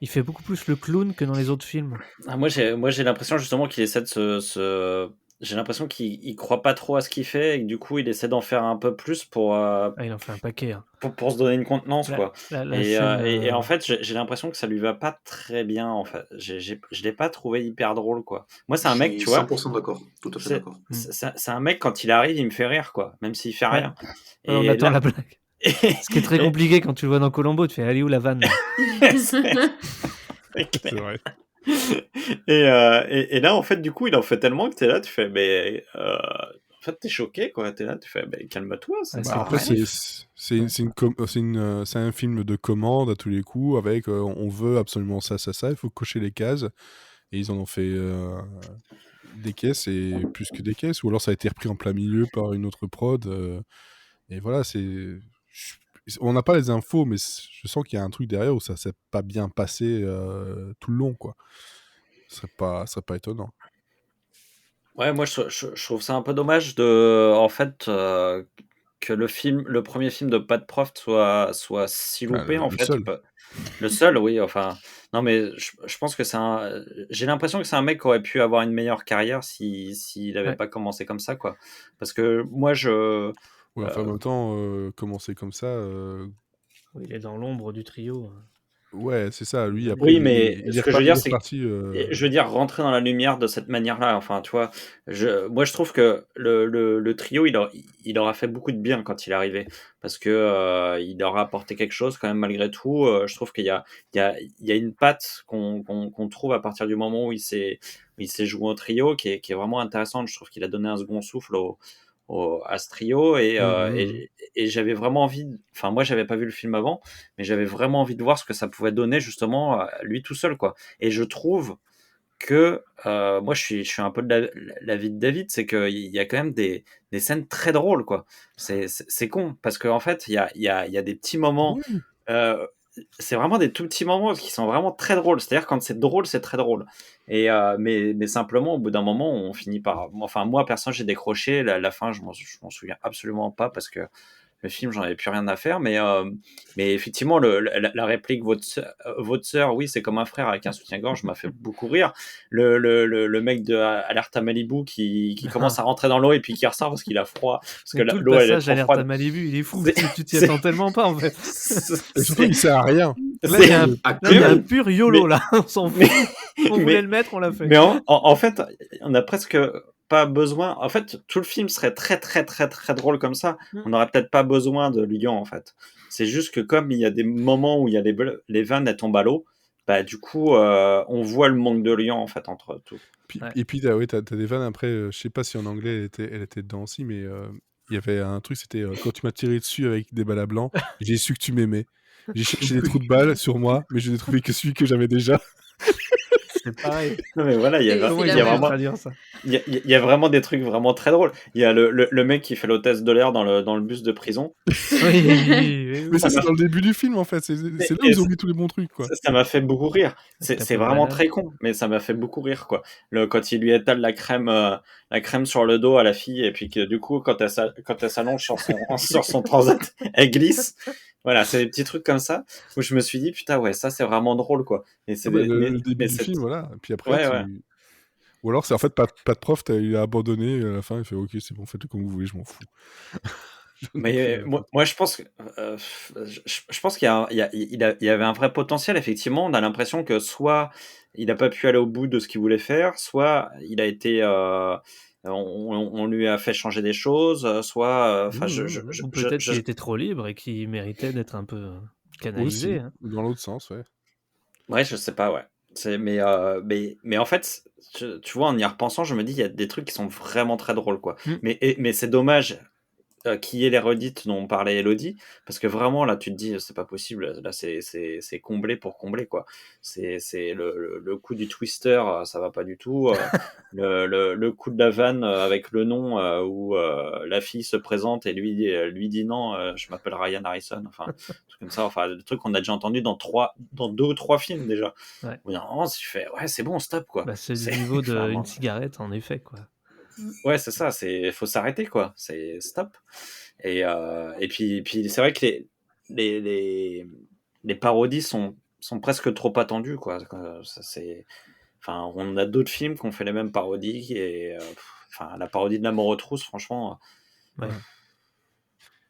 Il fait beaucoup plus le clown que dans les autres films. Ah, moi, j'ai l'impression justement qu'il essaie de j'ai l'impression qu'il croit pas trop à ce qu'il fait et que du coup, il essaie d'en faire un peu plus Ah, il en fait un paquet. Hein. pour se donner une contenance, quoi. La Et scène, en fait, j'ai l'impression que ça lui va pas très bien, en fait. Je l'ai pas trouvé hyper drôle, quoi. Moi, c'est un Je mec, suis tu vois, 100% d'accord, tout à fait c'est d'accord. c'est un mec, quand il arrive, il me fait rire, quoi, même s'il fait Ouais. rien. on Et attend là- la blague. Ce qui est très et- compliqué quand tu le vois dans Columbo, tu fais allez où la vanne là C'est vrai. et là, en fait, du coup, il en fait tellement que t'es là, tu fais, mais en fait, t'es choqué, quoi. T'es là, tu fais, mais calme-toi. Ah, C'est c'est pas Après, vrai. c'est un film de commande à tous les coups, avec on veut absolument ça, il faut cocher les cases, et ils en ont fait des caisses, et plus que des caisses, ou alors ça a été repris en plein milieu par une autre prod, et voilà, on n'a pas les infos, mais je sens qu'il y a un truc derrière où ça s'est pas bien passé tout le long, quoi. Ce serait pas étonnant. Ouais, moi je trouve ça un peu dommage de en fait que le premier film de Pat Proft soit si loupé en Le fait. seul. Le seul, oui, enfin. Non, mais je pense que j'ai l'impression que c'est un mec qui aurait pu avoir une meilleure carrière s'il avait Ouais. pas commencé comme ça, quoi. Parce que moi, Ouais, enfin, en même temps, commencer comme ça, Il est dans l'ombre du trio. ouais, c'est ça. Lui, après, Oui, mais il ce est que je veux dire, il est c'est que reparti. je veux dire, rentrer dans la lumière de cette manière-là, enfin, tu vois, moi je trouve que le trio, il aura fait beaucoup de bien quand il est arrivé, parce que il aura apporté quelque chose quand même malgré tout. Je trouve il y a une patte qu'on trouve à partir du moment où il s'est joué au trio, qui est vraiment intéressante. Je trouve qu'il a donné un second souffle à ce trio, et j'avais vraiment envie, enfin moi j'avais pas vu le film avant, mais j'avais vraiment envie de voir ce que ça pouvait donner justement lui tout seul, quoi. Et je trouve que moi je suis un peu de l'avis de David, c'est qu'il y a quand même des scènes très drôles, quoi. C'est con parce qu'en fait il y a des petits moments, Oui. euh, c'est vraiment des tout petits moments qui sont vraiment très drôles. C'est-à-dire quand c'est drôle, c'est très drôle. Et mais simplement au bout d'un moment on finit par, enfin moi personne j'ai décroché la fin, je m'en souviens absolument pas parce que le film, j'en avais plus rien à faire, mais effectivement, la réplique votre sœur, oui, c'est comme un frère avec un soutien-gorge, m'a fait beaucoup rire. Le mec de Alerte à Malibu qui commence à rentrer dans l'eau et puis qui ressort parce qu'il a froid, parce que Mais tout le l'eau elle est passage trop Alerte à froide. Malibu, il est fou. C'est- Tu t'y c'est- attends tellement pas en fait. Et surtout, il sert à rien. Là, il y a un, Ah, là, il y a un mais- pur YOLO là. On s'en fout. On mais- voulait le mettre, on l'a fait. Mais en fait, on a presque pas besoin. En fait, tout le film serait très très très très drôle comme ça. On n'aurait peut-être pas besoin de Lyon, en fait. C'est juste que comme il y a des moments où il y a les vannes elles tombent à l'eau, bah du coup on voit le manque de Lyon en fait entre tout. Ouais. Et puis, t'as des vannes après. Je sais pas si en anglais elle était dedans aussi, mais il y avait un truc, c'était quand tu m'as tiré dessus avec des balles à blanc, j'ai su que tu m'aimais. J'ai cherché des trous de balles sur moi, mais je n'ai trouvé que celui que j'avais déjà. C'est pareil. Non mais voilà, il y a, Et Comment c'est ils la ont même. pu vraiment, traduire ça il y a vraiment des trucs vraiment très drôles. Il y a le mec qui fait l'hôtesse de l'air dans le bus de prison. Oui. Mais ça, c'est dans le début du film, en fait. C'est là où ils ont mis tous les bons trucs, quoi. Ça m'a fait beaucoup rire. Avec la C'est peau de vraiment banane. très con, mais ça m'a fait beaucoup rire, quoi. Quand il lui étale la crème sur le dos à la fille, et puis que du coup, quand elle s'allonge sur son transat, elle glisse. Voilà, c'est des petits trucs comme ça où je me suis dit, putain, ouais, ça c'est vraiment drôle, quoi. Et c'est Le début mais du c'est- film, voilà. Et puis après, Ouais, ouais. Ou alors, c'est en fait pas de prof, il a abandonné à la fin, il fait ok, c'est bon, faites-le comme vous voulez, je m'en fous. Mais moi, je pense que je pense il y avait un vrai potentiel, effectivement. On a l'impression que soit il n'a pas pu aller au bout de ce qu'il voulait faire, soit il a été on lui a fait changer des choses, soit enfin Ou peut-être qu'il était trop libre et qu'il méritait d'être un peu canalisé. Aussi, Hein. dans l'autre sens, ouais. Ouais, je sais pas, ouais. Mais en fait, tu vois, en y repensant, je me dis, il y a des trucs qui sont vraiment très drôles, quoi. Mm. Mais c'est dommage qu'il y ait les redites dont parlait Elodie, parce que vraiment, là, tu te dis, c'est pas possible, là, c'est comblé pour combler, quoi. C'est le coup du twister, ça va pas du tout. Le coup de la vanne avec le nom où la fille se présente et lui dit non, je m'appelle Ryan Harrison, enfin, un truc comme ça, enfin, le truc qu'on a déjà entendu dans 2 ou 3 films déjà. Ouais. Au bout d'un moment, tu fais, ouais, c'est bon, stop, quoi. Bah, c'est C'est- du niveau enfin, d'une cigarette, en effet, quoi. Ouais, c'est ça, faut s'arrêter, quoi. C'est stop. Et puis c'est vrai que les parodies sont presque trop attendues, quoi. Enfin, on a d'autres films qui ont fait les mêmes parodies et enfin, la parodie de La mort aux trousses, franchement. Ouais. Ouais.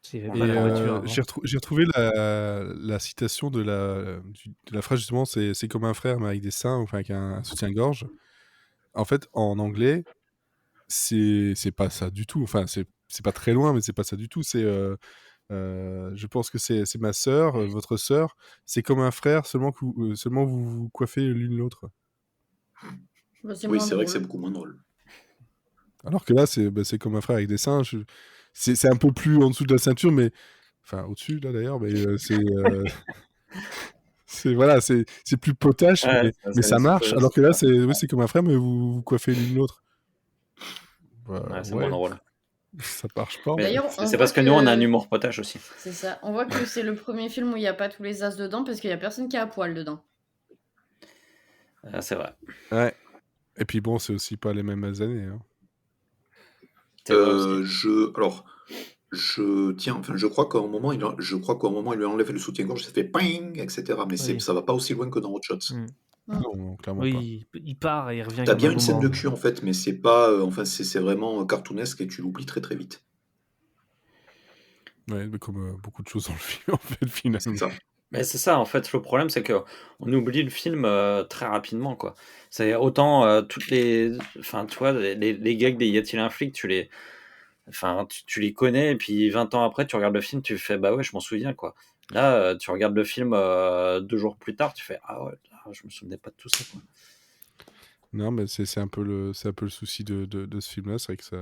S'il y avait Et pas la voiture avant. j'ai retrouvé la citation de la phrase, justement, c'est comme un frère, mais avec des seins, enfin avec un soutien-gorge. En fait, en anglais, c'est pas ça du tout. Enfin, c'est pas très loin, mais c'est pas ça du tout. C'est je pense que c'est ma sœur, votre sœur. C'est comme un frère, seulement que seulement vous vous coiffez l'une l'autre. Bah, c'est Oui, moins c'est vrai que c'est drôle. beaucoup moins drôle. Alors que là, c'est comme un frère avec des seins. C'est un peu plus en dessous de la ceinture, mais enfin au-dessus là d'ailleurs, mais voilà, c'est plus potache, Ouais, mais ça marche. Alors que là, c'est oui, c'est comme un frère, mais vous vous coiffez l'une l'autre. Bah, ouais, c'est moins drôle. ça marche pas. En Mais fait. D'ailleurs, on c'est voit parce que nous, on a un que humour potache aussi. c'est ça. On voit que c'est le premier film où il n'y a pas tous les as dedans parce qu'il n'y a personne qui a à poil dedans. C'est vrai. Ouais. Et puis bon, c'est aussi pas les mêmes années. Hein. C'est vrai aussi. Je crois qu'à un moment, il lui a enlevé le soutien-gorge, ça fait ping, etc. Mais Oui. ça va pas aussi loin que dans Hot Shots. Mm. Non, clairement Oui, il part et il revient T'as comme bien un une scène de boomerang. cul en fait, mais c'est pas, enfin c'est vraiment cartoonesque et tu l'oublies très très vite. pas. Ouais, mais comme beaucoup de choses dans le film, en fait, finalement. C'est ça. Mais c'est ça, en fait, le problème, c'est que on oublie le film très rapidement, quoi. C'est autant enfin, tu vois, les gags des Y a-t-il un flic, enfin, tu les connais, et puis 20 ans après, tu regardes le film, tu fais, bah ouais, je m'en souviens, quoi. Là, tu regardes le film 2 jours plus tard, tu fais, ah ouais, je me souvenais pas de tout ça, quoi. Non, mais c'est un peu le souci de ce film-là. C'est vrai que ça.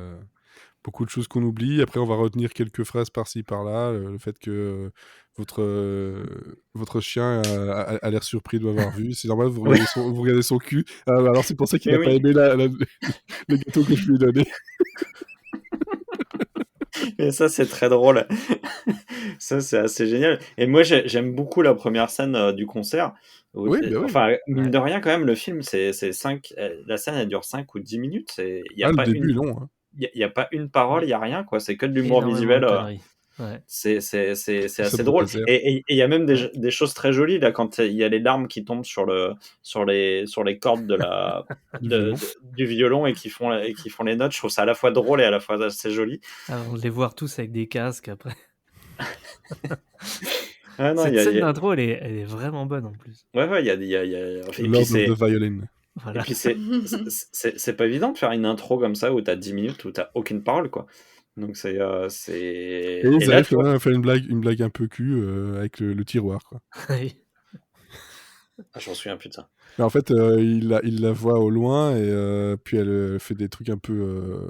Beaucoup de choses qu'on oublie. Après, on va retenir quelques phrases par-ci, par-là. Le fait que votre chien a l'air surpris de m'avoir vu. C'est normal, vous regardez son cul. Alors, c'est pour ça qu'il Mais n'a pas oui. aimé le gâteau que je lui ai donné. Et ça, c'est très drôle. Ça, c'est assez génial. Et moi, j'aime beaucoup la première scène du concert. Oui, bah oui. Enfin, mine de rien, quand même, le film, c'est 5. La scène, elle dure 5 ou 10 minutes. Il y a Le pas début est long. Hein. Il n'y a pas une parole, il n'y a rien, quoi. C'est que de l'humour Énormément visuel. de conneries. Ouais. C'est Ça assez doit drôle. passer. Et il y a même des choses très jolies, là, quand il y a les larmes qui tombent sur les cordes du violon et qui font les notes. Je trouve ça à la fois drôle et à la fois assez joli. Alors, les voir tous avec des casques après. Ah, non, Cette scène d'intro, elle est vraiment bonne en plus. Ouais, il y a. Lord of the Violin. Voilà. Et puis c'est pas évident de faire une intro comme ça où t'as 10 minutes où t'as aucune parole, quoi. Donc c'est Et ils là, arrivent tu quand vois, même à faire une blague un peu cul avec le tiroir, quoi. Oui. je m'en souviens plus de ça. Mais en fait, il la voit au loin et puis elle fait des trucs un peu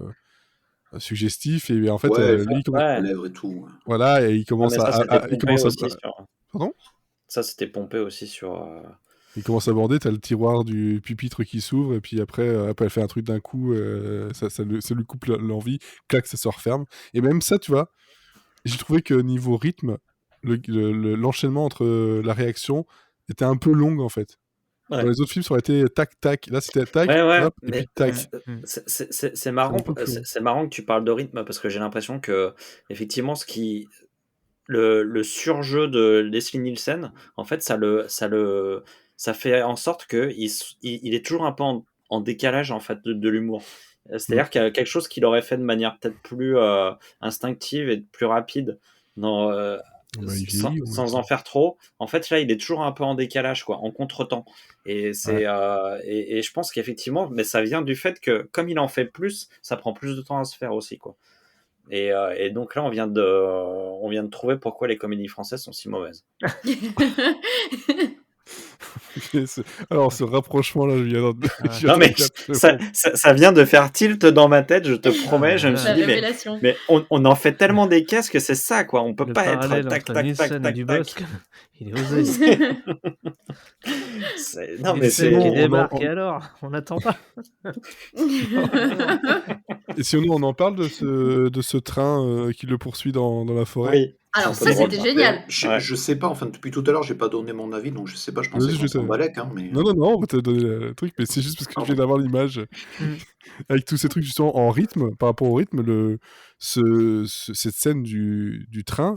suggestifs et en fait, lui, Ouais. Lèvres et tout. voilà, et il Ouais, commence mais ça, c'était il pompé commence à aussi sur. pardon. Ça, c'était pompé aussi sur. Il commence à aborder, t'as le tiroir du pupitre qui s'ouvre, et puis après elle fait un truc d'un coup, ça lui coupe l'envie, clac, ça se referme. Et même ça, tu vois, j'ai trouvé que niveau rythme, l'enchaînement entre la réaction était un peu long, en fait. Ouais. Dans les autres films, ça aurait été tac, tac. Là, c'était tac, Ouais, hop, et mais puis tac. c'est marrant, un peu plus long. c'est marrant que tu parles de rythme parce que j'ai l'impression que effectivement le surjeu de Leslie Nielsen, en fait, ça fait en sorte que il est toujours un peu en décalage en fait de l'humour. C'est-à-dire qu'il y a quelque chose qu'il aurait fait de manière peut-être plus instinctive et plus rapide dans, Bah, il vieillit, sans en faire trop. En fait, là, il est toujours un peu en décalage, quoi, en contretemps. Et et je pense qu'effectivement, mais ça vient du fait que comme il en fait plus, ça prend plus de temps à se faire aussi, quoi. Et donc là, on vient de trouver pourquoi les comédies françaises sont si mauvaises. Alors, ce rapprochement-là, je viens Non, mais ça vient de faire tilt dans ma tête, je te promets. Je me suis La dit, révélation. mais on en fait tellement des caisses que c'est ça, quoi. On peut Le pas être parallèle tac, entre tac, Nielsen tac, et tac, Dubosc, tac. il est osé. Non, mais Nielsen bon, qui on débarque, et alors on n'attend pas. Et sinon, on en parle de ce train qui le poursuit dans la forêt. Oui. Alors C'est un peu ça, drôle, c'était ça. génial. Je sais pas, enfin depuis tout à l'heure, j'ai pas donné mon avis, donc je sais pas, je pensais Vas-y, qu'on je s'en sais. balèque, hein, mais... Non, on va te donner le truc, mais c'est juste parce que je viens d'avoir l'image avec tous ces trucs justement en rythme, par rapport au rythme, cette scène du train,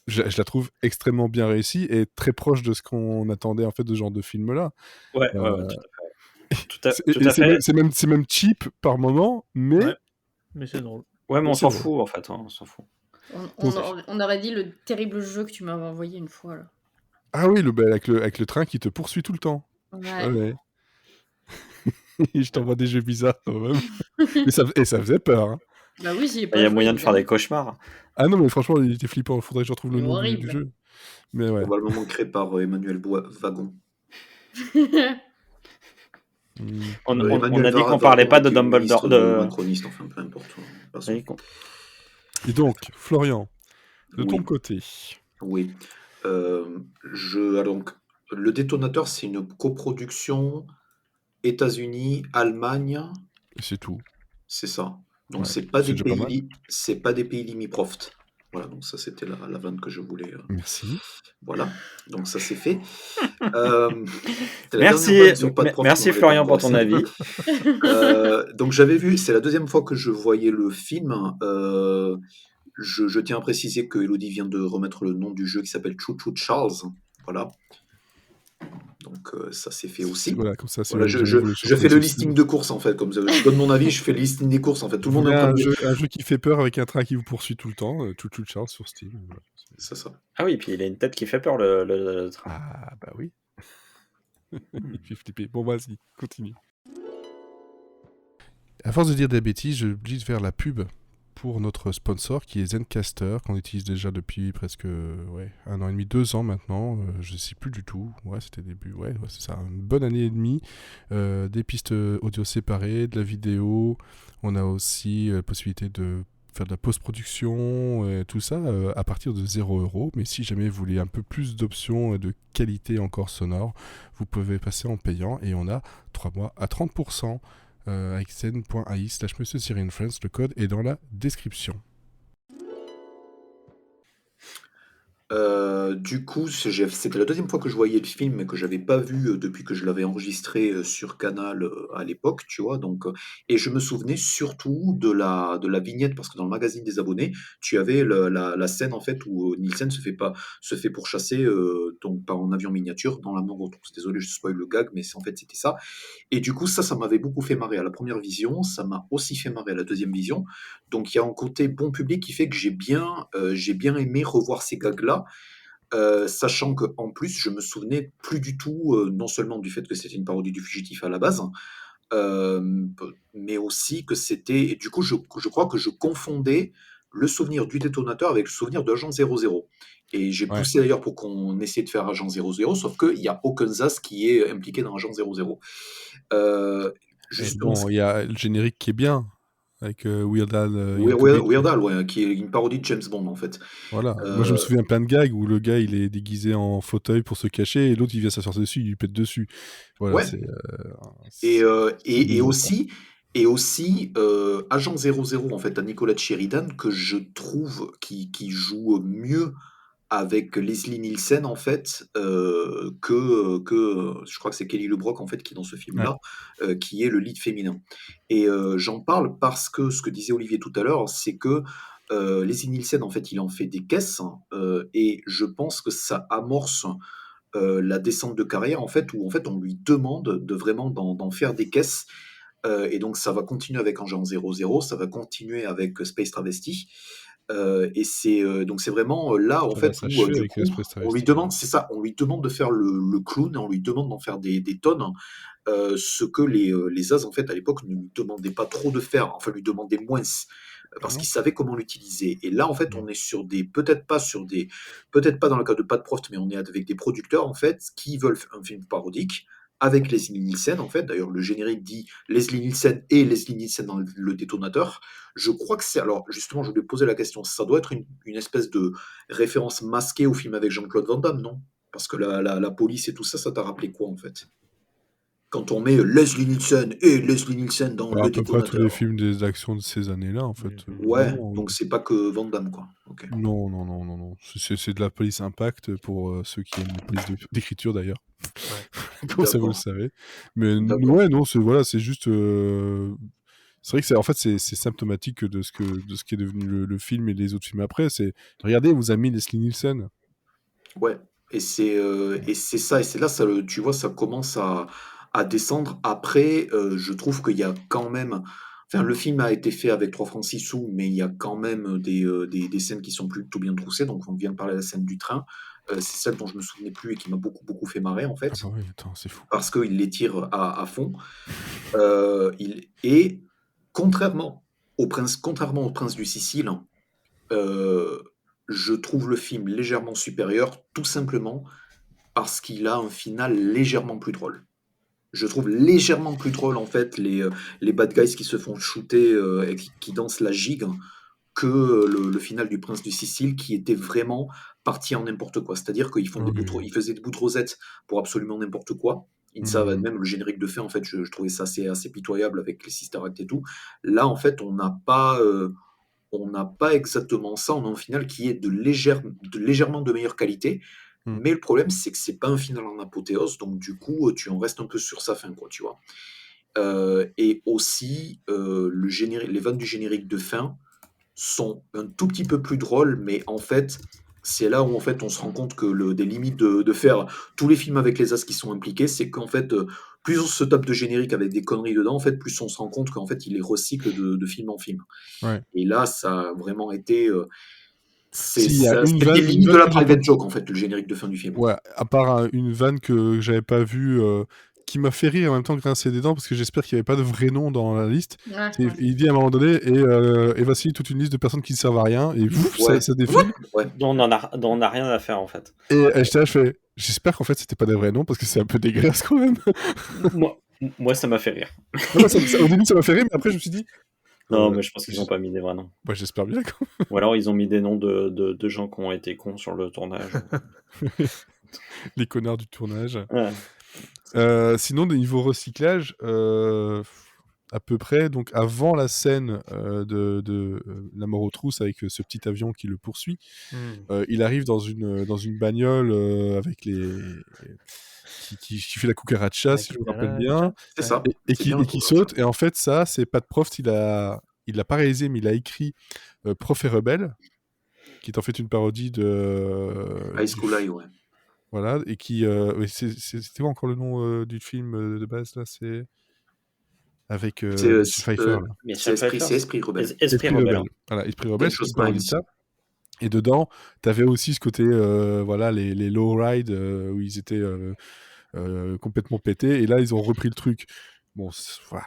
je la trouve extrêmement bien réussie et très proche de ce qu'on attendait en fait de ce genre de film-là. Ouais, tout à fait. Tout à fait. C'est même cheap par moment, mais... Ouais. Mais c'est drôle. Ouais, mais on c'est s'en drôle. fout, en fait. On s'en fout. On aurait dit le terrible jeu que tu m'avais envoyé une fois, là. Ah oui, avec le train qui te poursuit tout le temps. Ouais. Ouais. Je t'envoie des jeux bizarres quand même. Et ça faisait peur. Hein. Bah oui, j'y ai pas Il y a joué, moyen de faire évidemment. des cauchemars. Ah non, mais franchement, il était flippant. Il faudrait que je retrouve le nom du Horrible. jeu. Mais ouais. Probablement créé par Emmanuel Wagon. On Emmanuel a dit qu'on Wagon, parlait pas de qui est Dumbledore. ministre ou macroniste, enfin peu importe. Oui, Et donc, Florian, de ton Oui. côté. Oui. Donc, le détonateur, c'est une coproduction États-Unis, Allemagne. C'est tout. C'est ça. Donc Ouais, c'est pas c'est des déjà pas mal. pays, c'est pas des pays limitrophes. Voilà, donc ça c'était la vanne que je voulais. Merci. Voilà, donc ça c'est fait. C'était la Merci, dernière vanne sur pas de prof merci qui m'avait Florian pas pour ton avis. Donc j'avais vu, c'est la deuxième fois que je voyais le film. Je tiens à préciser que Elodie vient de remettre le nom du jeu qui s'appelle Choo Choo Charles. Voilà. Donc ça c'est fait aussi. Voilà, comme ça, Voilà, je fais le listing de courses en fait, comme ça, je donne mon avis, je fais le listing des courses en fait. Tout le monde est en train de un jeu qui fait peur avec un train qui vous poursuit tout le temps, Choo Choo Charles sur Steam. Voilà. C'est ça. Ah oui, puis il a une tête qui fait peur, le train. Ah bah oui. Il fait flipper. Bon, vas-y, continue. À force de dire des bêtises, je glisse vers la pub pour notre sponsor qui est Zencastr, qu'on utilise déjà depuis presque 1 an et demi, 2 ans maintenant. Je ne sais plus du tout. Ouais, c'était début. Ouais, c'est ça. Une bonne année et demie. Des pistes audio séparées, de la vidéo. On a aussi la possibilité de faire de la post-production, tout ça à partir de 0€. Mais si jamais vous voulez un peu plus d'options et de qualité encore sonore, vous pouvez passer en payant et on a 3 mois à 30%. Avec scène.ai/monsieur-friends, le code est dans la description. Du coup, c'était la deuxième fois que je voyais le film, mais que j'avais pas vu depuis que je l'avais enregistré sur Canal à l'époque, tu vois. Donc, et je me souvenais surtout de la vignette, parce que dans le magazine des abonnés, tu avais la scène en fait où Nielsen se fait pourchasser donc par un avion miniature dans la mort. Donc, désolé, je spoil le gag, mais en fait c'était ça. Et du coup, ça m'avait beaucoup fait marrer à la première vision, ça m'a aussi fait marrer à la deuxième vision. Donc il y a un côté bon public qui fait que j'ai bien aimé revoir ces gags-là, sachant qu'en plus, je me souvenais plus du tout, non seulement du fait que c'était une parodie du Fugitif à la base, mais aussi que c'était... Et du coup, je crois que je confondais le souvenir du détonateur avec le souvenir de Agent 00. Et j'ai poussé d'ailleurs pour qu'on essaie de faire Agent 00, sauf qu'il n'y a aucun Zaz qui est impliqué dans Agent 00. Bon, il y a le générique qui est bien, avec Weird Al. Weird Al, ouais, qui est une parodie de James Bond, en fait. Voilà. Moi, je me souviens plein de gags où le gars, il est déguisé en fauteuil pour se cacher, et l'autre, il vient s'asseoir dessus, il lui pète dessus. Voilà, ouais. Et aussi, Agent 00, en fait, à Nicolas Sheridan, que je trouve qui joue mieux avec Leslie Nielsen, en fait, que je crois que c'est Kelly LeBrock, en fait, qui est dans ce film-là, qui est le lead féminin. Et j'en parle parce que ce que disait Olivier tout à l'heure, c'est que Leslie Nielsen, en fait, il en fait des caisses, et je pense que ça amorce la descente de carrière, en fait, où en fait, on lui demande de vraiment d'en faire des caisses. Et donc, ça va continuer avec Agent 00, ça va continuer avec Space Travesty. Et donc c'est vraiment là en fait où du coup, on lui demande, c'est ça, on lui demande de faire le clown, et on lui demande d'en faire des tonnes, ce que les As en fait à l'époque ne lui demandaient pas trop de faire, enfin lui demandaient moins. parce Mhm. qu'ils savaient comment l'utiliser. Et là, en fait, on est sur peut-être pas dans le cas de Pas de Proft, mais on est avec des producteurs, en fait, qui veulent un film parodique avec Leslie Nielsen, en fait. D'ailleurs, le générique dit Leslie Nielsen et Leslie Nielsen dans le détonateur. Je crois que c'est, alors, justement, je voulais poser la question, ça doit être une espèce de référence masquée au film avec Jean-Claude Van Damme, non? Parce que la police et tout ça, ça t'a rappelé quoi, en fait? Quand on met Leslie Nielsen et Leslie Nielsen dans Bah, le à peu près tous les détonateur. films des actions de ces années-là, en fait. Ouais, Non, donc c'est pas que Van Damme, quoi. Ok. non, non, non, non, non. C'est de la police impact pour ceux qui aiment les polices d'écriture d'ailleurs. Comme ça, vous le D'accord. savez. Mais D'accord. ouais, non, voilà, c'est juste. C'est vrai que en fait, c'est symptomatique de ce qui est devenu le film et les autres films après. Regardez, on vous a mis Leslie Nielsen. Ouais. Et c'est ça, et c'est là, tu vois, ça commence à descendre. Après, je trouve qu'il y a quand même. Enfin, le film a été fait avec 3 francs 6 sous, mais il y a quand même des scènes qui sont plutôt bien troussées. Donc, on vient de parler de la scène du train. C'est celle dont je me souvenais plus et qui m'a beaucoup, beaucoup fait marrer, en Ah fait, bah oui, attends, c'est fou. parce qu'il les tire à fond. Et contrairement au Prince du Sicile, euh, je trouve le film légèrement supérieur, tout simplement parce qu'il a un final légèrement plus drôle. Je trouve légèrement plus drôle, en fait, les bad guys qui se font shooter et qui dansent la gigue que le final du Prince du Sicile qui était vraiment parti en n'importe quoi. C'est-à-dire qu'ils Ah oui. ils faisaient des bouts de rosette pour absolument n'importe quoi. Mhm. Même le générique de fin, en fait, je trouvais ça assez pitoyable avec les Sister Act et tout. Là, en fait, on n'a pas exactement ça. On a un final qui est légèrement de meilleure qualité. Mhm. Mais le problème, c'est que c'est pas un final en apothéose, donc du coup, tu en restes un peu sur sa fin, quoi, tu vois. Et aussi, les vannes du générique de fin sont un tout petit peu plus drôles, mais en fait, c'est là où en fait on se rend compte que des limites de faire tous les films avec les as qui sont impliqués, c'est qu'en fait, plus on se tape de générique avec des conneries dedans, en fait, plus on se rend compte qu'en fait, il les recycle de film en film. Ouais. Et là, ça a vraiment été, S'il y a une c'était vanne, limite de la que j'ai private joke en fait, le générique de fin du film. Ouais, à part une vanne que j'avais pas vue, qui m'a fait rire en même temps grincer des dents, parce que j'espère qu'il n'y avait pas de vrai nom dans la liste. Ouais, Il ouais. dit à un moment donné, et voici toute une liste de personnes qui ne servent à rien, et ouf, Ouais, ça défile. ouais. dont on a rien à faire en fait. Et j'étais là, je fais, j'espère qu'en fait c'était pas des vrais noms, parce que c'est un peu dégueulasse quand même. Moi, ça m'a fait rire. Non, au début ça m'a fait rire, mais après je me suis dit, Non, mais je pense qu'ils ont pas mis des vrais noms. ouais, j'espère bien quand Ou alors ils ont mis des noms de gens qui ont été cons sur le tournage. même. Les connards du tournage. Ouais. Sinon, de niveau recyclage, à peu près, donc avant la scène de la mort aux trousses avec ce petit avion qui le poursuit, il arrive dans une bagnole avec qui fait la cucaracha, La si je me rappelle cucaracha, bien, C'est ça. et C'est bien la qui couverture. saute. Et en fait, ça, c'est Pat Proft, il l'a pas réalisé, mais il a écrit Prof et Rebelle, qui est en fait une parodie High School High, ouais. voilà, et ouais, c'était quoi encore le nom du film de base là? C'est avec Michel Pfeiffer là. Michel Pfeiffer. C'est Esprit Rebelle. Esprit Rebelle. Voilà, Esprit Rebelle, c'est Dangerous une parodie de Minds. ça. Et dedans, t'avais aussi ce côté, voilà, les low ride où ils étaient complètement pétés. Et là, ils ont repris le truc. Bon, voilà,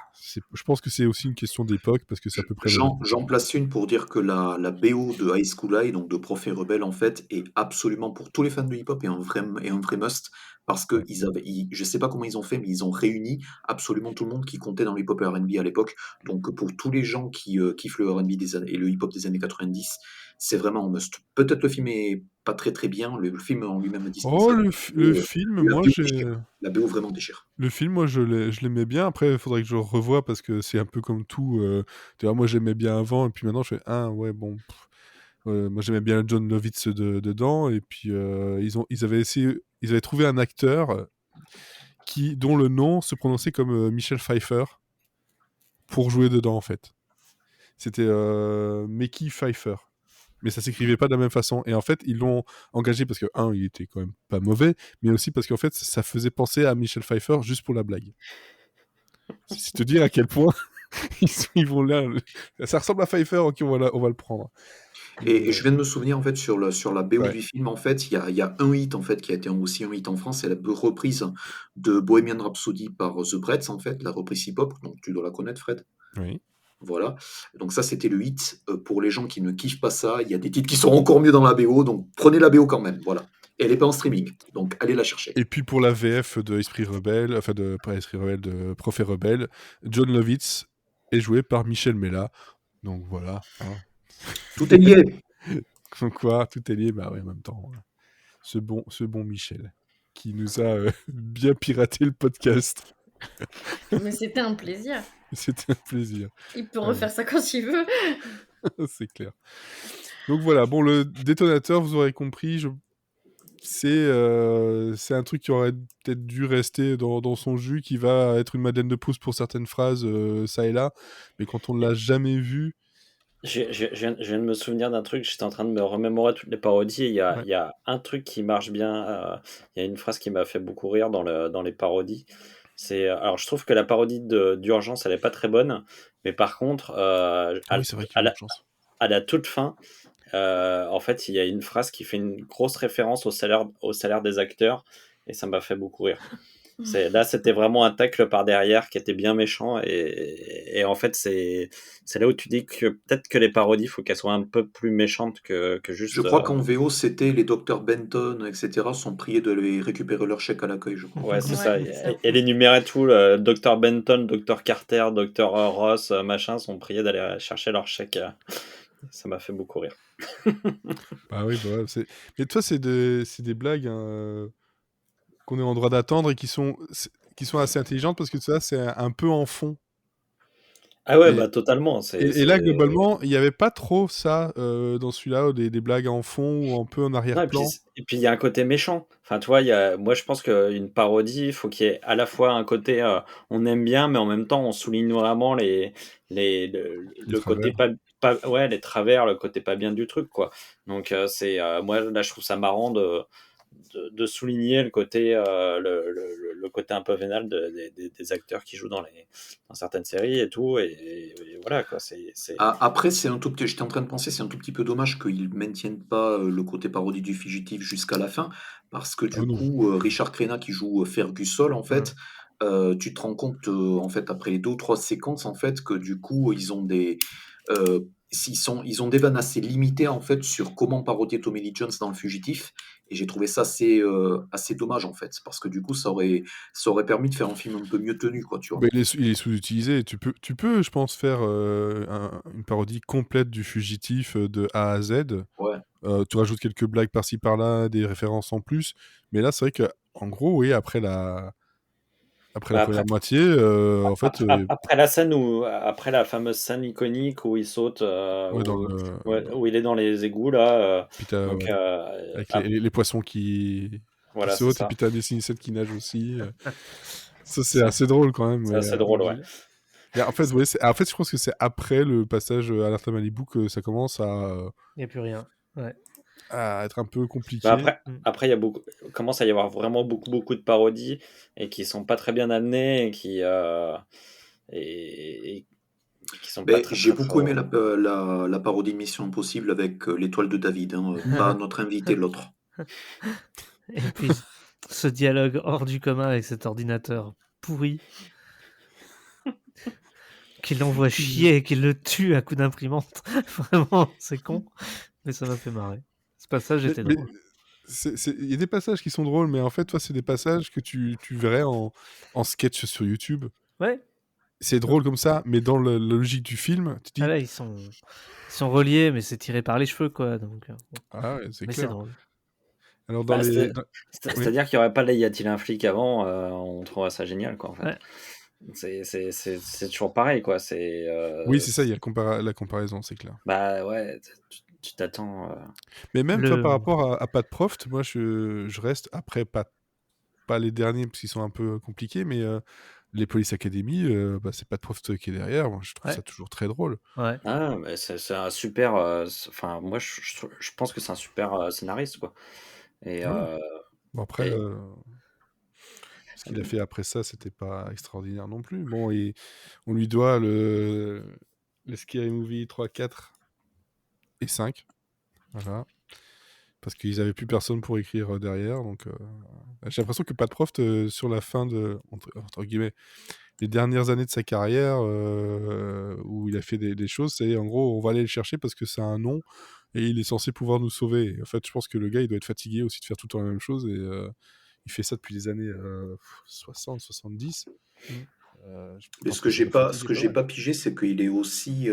je pense que c'est aussi une question d'époque parce que c'est à peu près le même. J'en place une pour dire que la BO de High School High, donc de Prof et Rebelle, en fait, est absolument pour tous les fans de hip-hop et un vrai must parce que Ouais. je sais pas comment ils ont fait, mais ils ont réuni absolument tout le monde qui comptait dans le hip-hop et R&B à l'époque. Donc pour tous les gens qui kiffent le R&B et le hip-hop des années 90, c'est vraiment un must. Peut-être le film est pas très très bien, le film en lui-même est Oh, dispensable. le Mais, film, la moi, BO déchire. La BO vraiment déchire. Le film, moi, je l'aimais bien. Après, il faudrait que je le revoie parce que c'est un peu comme tout. Tu vois, moi, j'aimais bien avant, et puis maintenant, je fais, ah, ouais, bon. Moi, j'aimais bien John Lovitz dedans, et puis ils avaient trouvé un acteur dont le nom se prononçait comme Michel Pfeiffer pour jouer dedans, en fait. C'était Mickey Pfeiffer. Mais ça s'écrivait pas de la même façon. Et en fait, ils l'ont engagé parce que, il était quand même pas mauvais, mais aussi parce qu'en fait, ça faisait penser à Michel Pfeiffer juste pour la blague. C'est te dire à quel point ils vont là. Ça ressemble à Pfeiffer, ok, on va le prendre. Et je viens de me souvenir en fait sur la BO Ouais. du film, en fait, il y a un hit en fait qui a été aussi un hit en France, c'est la reprise de Bohemian Rhapsody par The Bretts, en fait, la reprise hip-hop, donc tu dois la connaître, Fred. Oui. Voilà. Donc ça, c'était le hit. Pour les gens qui ne kiffent pas ça, il y a des titres qui sont encore mieux dans la BO, donc prenez la BO quand même. Voilà. Et elle n'est pas en streaming, donc allez la chercher. Et puis pour la VF de Esprit Rebelle, enfin pas Esprit Rebelle, de Prophet Rebelle, John Lovitz est joué par Michel Mella. Donc voilà. Hein. Tout est lié. Donc quoi, tout est lié, bah ouais, en même temps. Ce bon Michel qui nous a bien piraté le podcast. Mais c'était un plaisir. C'était un plaisir. Il peut refaire ça quand il veut. C'est clair. Donc voilà, bon, le détonateur, vous aurez compris, c'est un truc qui aurait peut-être dû rester dans son jus, qui va être une Madeleine de Proust pour certaines phrases, ça et là, mais quand on ne l'a jamais vu... Je viens de me souvenir d'un truc, j'étais en train de me remémorer toutes les parodies, et il Ouais. y a un truc qui marche bien, il y a une phrase qui m'a fait beaucoup rire dans les parodies. Alors je trouve que la parodie d'Urgence, elle est pas très bonne, mais par contre, Ah oui, c'est vrai qu'il y a une chance. à la toute fin, en fait, il y a une phrase qui fait une grosse référence au salaire des acteurs, et ça m'a fait beaucoup rire. Là, c'était vraiment un tacle par derrière qui était bien méchant, et en fait, c'est là où tu dis que peut-être que les parodies, il faut qu'elles soient un peu plus méchantes que juste... Je crois qu'en VO, c'était les Dr Benton, etc. sont priés de les récupérer leur chèque à l'accueil, je crois. Ouais, c'est Ouais, ça. c'est ça. Elle énumérait tout, le Dr Benton, Dr Carter, Dr Ross, machin, sont priés d'aller chercher leur chèque. Ça m'a fait beaucoup rire. Bah oui, bah ouais, mais toi, c'est des blagues hein, qu'on est en droit d'attendre et qui sont assez intelligentes parce que ça, c'est un peu en fond. Ah ouais, Et- bah totalement. Et là, globalement, il n'y avait pas trop ça dans celui-là, des blagues en fond ou un peu en Non, arrière-plan. et puis il y a un côté méchant. Enfin, tu vois, moi je pense qu'une parodie, il faut qu'il y ait à la fois un côté on aime bien, mais en même temps on souligne vraiment le côté ouais, les travers, le côté pas bien du truc, quoi. Donc moi là je trouve ça marrant de souligner le côté le côté un peu vénal des acteurs qui jouent dans certaines séries et tout, et voilà quoi. Après, c'est un tout petit, j'étais en train de penser, c'est un tout petit peu dommage qu'ils maintiennent pas le côté parodie du fugitif jusqu'à la fin, parce que du Ah non. coup, Richard Crenna qui joue Ferguson, en fait, tu te rends compte, en fait, après les 2 ou 3 séquences, en fait, que du coup, ils ont ils ont des vannes assez limitées, en fait, sur comment parodier Tommy Lee Jones dans le fugitif, et j'ai trouvé ça assez dommage, en fait, parce que du coup, ça aurait permis de faire un film un peu mieux tenu, quoi, tu vois. Bah, il est sous-utilisé. Tu peux, je pense, faire une parodie complète du fugitif de A à Z. Ouais. Tu rajoutes quelques blagues par-ci par-là, des références en plus. Mais là, c'est vrai que, en gros, oui, après la première moitié, en fait, après la scène après la fameuse scène iconique où il saute, où il est dans les égouts là, puis t'as, donc avec les poissons qui voilà, c'est sautent, et ça. puis t'as des Sinisette qui nagent aussi. Ça, c'est assez drôle quand même. C'est mais, assez drôle, ouais. mais en fait, je pense que c'est après le passage à Alerte à Malibu que ça commence Il n'y a plus rien. Ouais. à être un peu compliqué. Bah après il y a commence à y avoir vraiment beaucoup de parodies et qui sont pas très bien amenées et qui sont pas très J'ai très beaucoup aimé la parodie de Mission Impossible avec l'étoile de David, hein, pas notre invité, l'autre. Et puis, ce dialogue hors du commun avec cet ordinateur pourri qui l'envoie chier et qui le tue à coup d'imprimante. Vraiment, c'est con, mais ça m'a fait marrer. Ce passage était drôle. Il y a des passages qui sont drôles, mais en fait, toi, c'est des passages que tu verrais en sketch sur YouTube. Ouais. C'est drôle comme ça, mais dans la logique du film, tu dis... Ah là, ils sont reliés, mais c'est tiré par les cheveux, quoi. Donc, bon. Ah ouais, c'est Mais clair. c'est drôle. Alors, c'est-à-dire qu'il n'y aurait pas les Y a-t-il un flic avant, on trouverait ça génial, quoi, en fait. Ouais. C'est toujours pareil, quoi. Oui, c'est ça, il y a la comparaison, c'est clair. Bah ouais, tu t'attends. Mais même toi, par rapport à Pat Proft, moi, je reste après pas les derniers parce qu'ils sont un peu compliqués, mais les Police Academy, c'est Pat Proft qui est derrière. Moi, je trouve ça toujours très drôle. Ouais. Ah, mais c'est un super. Enfin, moi, je pense que c'est un super scénariste, quoi. Et Bon, après, ce qu'il a fait après ça, c'était pas extraordinaire non plus. Bon, on lui doit le Scary Movie 3, 4 et 5. Voilà. Parce qu'ils avaient plus personne pour écrire derrière. Donc, j'ai l'impression que Pat Proft, sur la fin de, entre guillemets, les dernières années de sa carrière où il a fait des choses, c'est en gros, on va aller le chercher parce que c'est un nom et il est censé pouvoir nous sauver. Et en fait, je pense que le gars, il doit être fatigué aussi de faire tout le temps la même chose et il fait ça depuis les années 60, 70. Je Mais pense ce que ça j'ai doit pas, fatiguer ce que pas j'ai mal. pas pigé, c'est qu'il est aussi,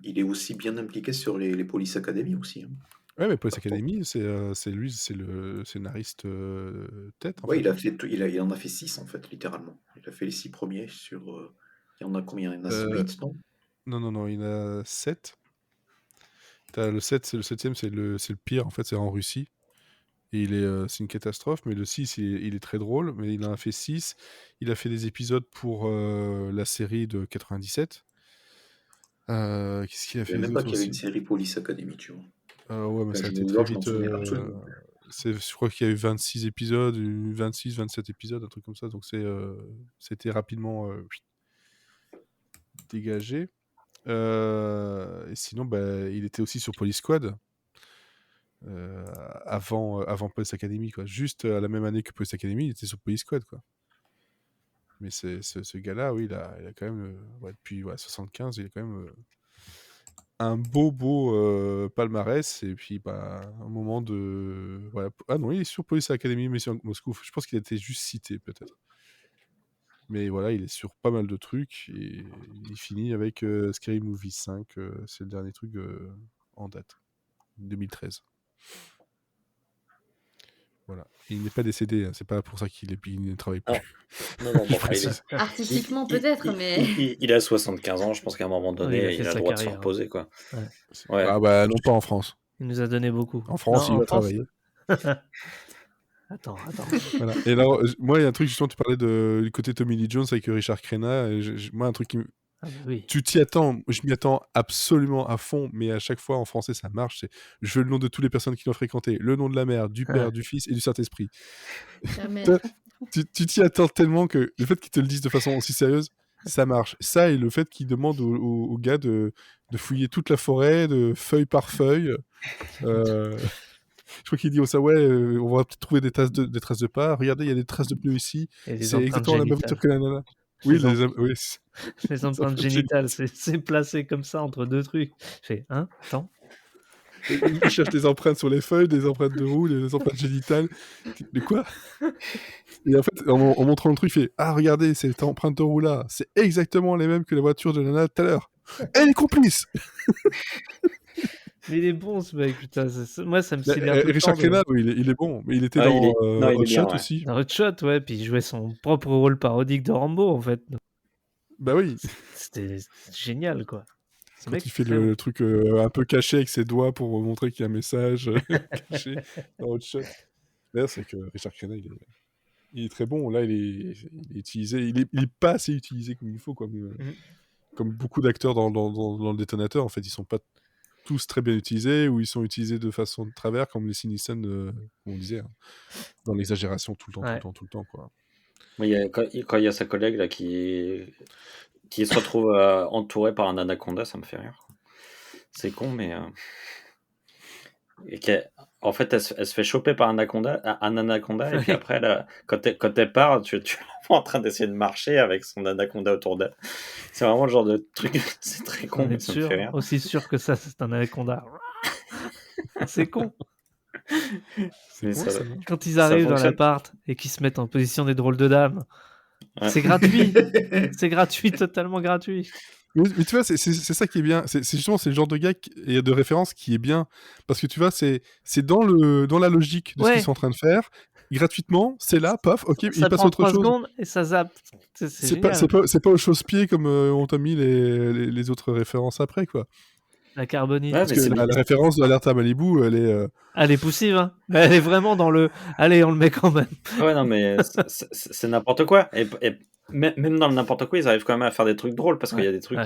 il est aussi bien impliqué sur les Police Academy aussi. Hein. Ouais, mais Police Par contre. Academy, c'est lui, c'est le scénariste tête, en Ouais, fait. il a fait, il en a fait 6 en fait, littéralement. Il a fait les 6 premiers sur. Il y en a combien? Il y en a Euh, 8, non? non, il y en a 7. T'as le 7, c'est le 7e, c'est le pire, en fait, c'est en Russie. Et c'est une catastrophe, mais le 6, il est très drôle, mais il en a fait 6. Il a fait des épisodes pour la série de 97. Qu'est-ce qu'il a Je savais fait même pas d'autre qu'il y avait une aussi? série Police Academy, tu vois. Ouais, mais Enfin, ça a j'ai été New très York, je m'en vite. souvenais absolument. Je crois qu'il y a eu 26 épisodes, 26, 27 épisodes, un truc comme ça. Donc c'était rapidement dégagé. Et sinon, bah, il était aussi sur Police Squad avant Police Academy, quoi. Juste à la même année que Police Academy, il était sur Police Squad, quoi. Mais ce gars-là, oui, il a quand même, depuis 75, il a quand même un beau palmarès. Et puis, bah, un moment de. Voilà. Ah non, il est sur Police Academy, mais sur Moscou. Je pense qu'il a été juste cité, peut-être. Mais voilà, il est sur pas mal de trucs. Et il finit avec Scary Movie 5. C'est le dernier truc en date. 2013. Voilà. Et il n'est pas décédé, hein. C'est pas pour ça qu'il ne travaille plus. Non, Je bon, précise. Artistiquement, peut-être, mais. il a 75 ans, je pense qu'à un moment Oui, donné, il a fait il a sa le droit de se carrière. reposer, quoi. Ouais. Ouais. Ah bah non, pas en France. Il nous a donné beaucoup. En France, Non, il en va France, travailler. Attends. Voilà. Et là, moi, il y a un truc, justement, tu parlais du côté Tommy Lee Jones avec Richard Crenna. Et moi, un truc qui Ah bah oui. tu t'y attends, je m'y attends absolument à fond, mais à chaque fois en français ça marche. Je veux le nom de toutes les personnes qui l'ont fréquenté, le nom de la mère, du père, du fils et du Saint-Esprit. Jamais. Tu t'y attends tellement que le fait qu'ils te le disent de façon aussi sérieuse, ça marche. Ça et le fait qu'ils demandent au gars de fouiller toute la forêt, de feuille par feuille. Je crois qu'il dit ça, ouais, on va peut-être trouver des traces de pas. Regardez, il y a des traces de pneus ici. Et les C'est empreintes exactement la même voiture génitales. que la nana. Oui, Les oui. Les empreintes génitales, c'est placé comme ça entre deux trucs. Je fais, attends. Il cherche des empreintes sur les feuilles, des empreintes de roue, des empreintes génitales. De quoi? Et en fait, en montrant le truc, il fait « Ah, regardez, cette empreinte de roue là, c'est exactement les mêmes que la voiture de Nana tout à l'heure. Elle est complice !» Mais il est bon ce mec, putain. Moi, ça me sidère tout le Richard temps. Crenna, il est bon. Mais il était Ah, dans il est Hot bien, Shot ouais. aussi. Dans Hot Shot, ouais, puis il jouait son propre rôle parodique de Rambo, en fait. Bah oui. C'était génial, quoi. Ce Quand mec, il fait très le bon. truc un peu caché avec ses doigts pour montrer qu'il y a un message caché dans Hot Shot. D'ailleurs, c'est que Richard Crenna, il est très bon. Là, il est utilisé. Il est pas assez utilisé comme il faut, comme beaucoup d'acteurs dans le détonateur. En fait, ils sont pas tous très bien utilisés, ou ils sont utilisés de façon de travers, comme les Sinison, comme on disait, hein, dans l'exagération tout le temps, quoi. Mais quand il y a sa collègue là qui se retrouve entourée par un anaconda, ça me fait rire. C'est con, mais en fait, elle se fait choper par un anaconda, et puis après, quand elle part, tu la vois en train d'essayer de marcher avec son anaconda autour d'elle. C'est vraiment le genre de truc, c'est très con, mais ça me fait rire. Aussi sûr que ça, c'est un anaconda. C'est con. C'est con, ça. Quand ils arrivent dans l'appart et qu'ils se mettent en position des drôles de dames, c'est gratuit. C'est gratuit, totalement gratuit. Mais tu vois, c'est ça qui est bien. C'est justement, c'est le genre de gars et de référence qui est bien. Parce que tu vois, c'est dans la logique de ce qu'ils sont en train de faire. Gratuitement, c'est là, paf, ok, il passe à autre chose. 3 secondes et ça zappe. C'est pas au chausse-pied comme on t'a mis les autres références après, quoi. La carbonite. Parce que la référence de l'alerte à Malibu, elle est... Elle est poussive, hein. Elle est vraiment dans le... Allez, on le met quand même. Ouais, non, mais c'est n'importe quoi. Et même dans le n'importe quoi, ils arrivent quand même à faire des trucs drôles, parce qu'il y a des trucs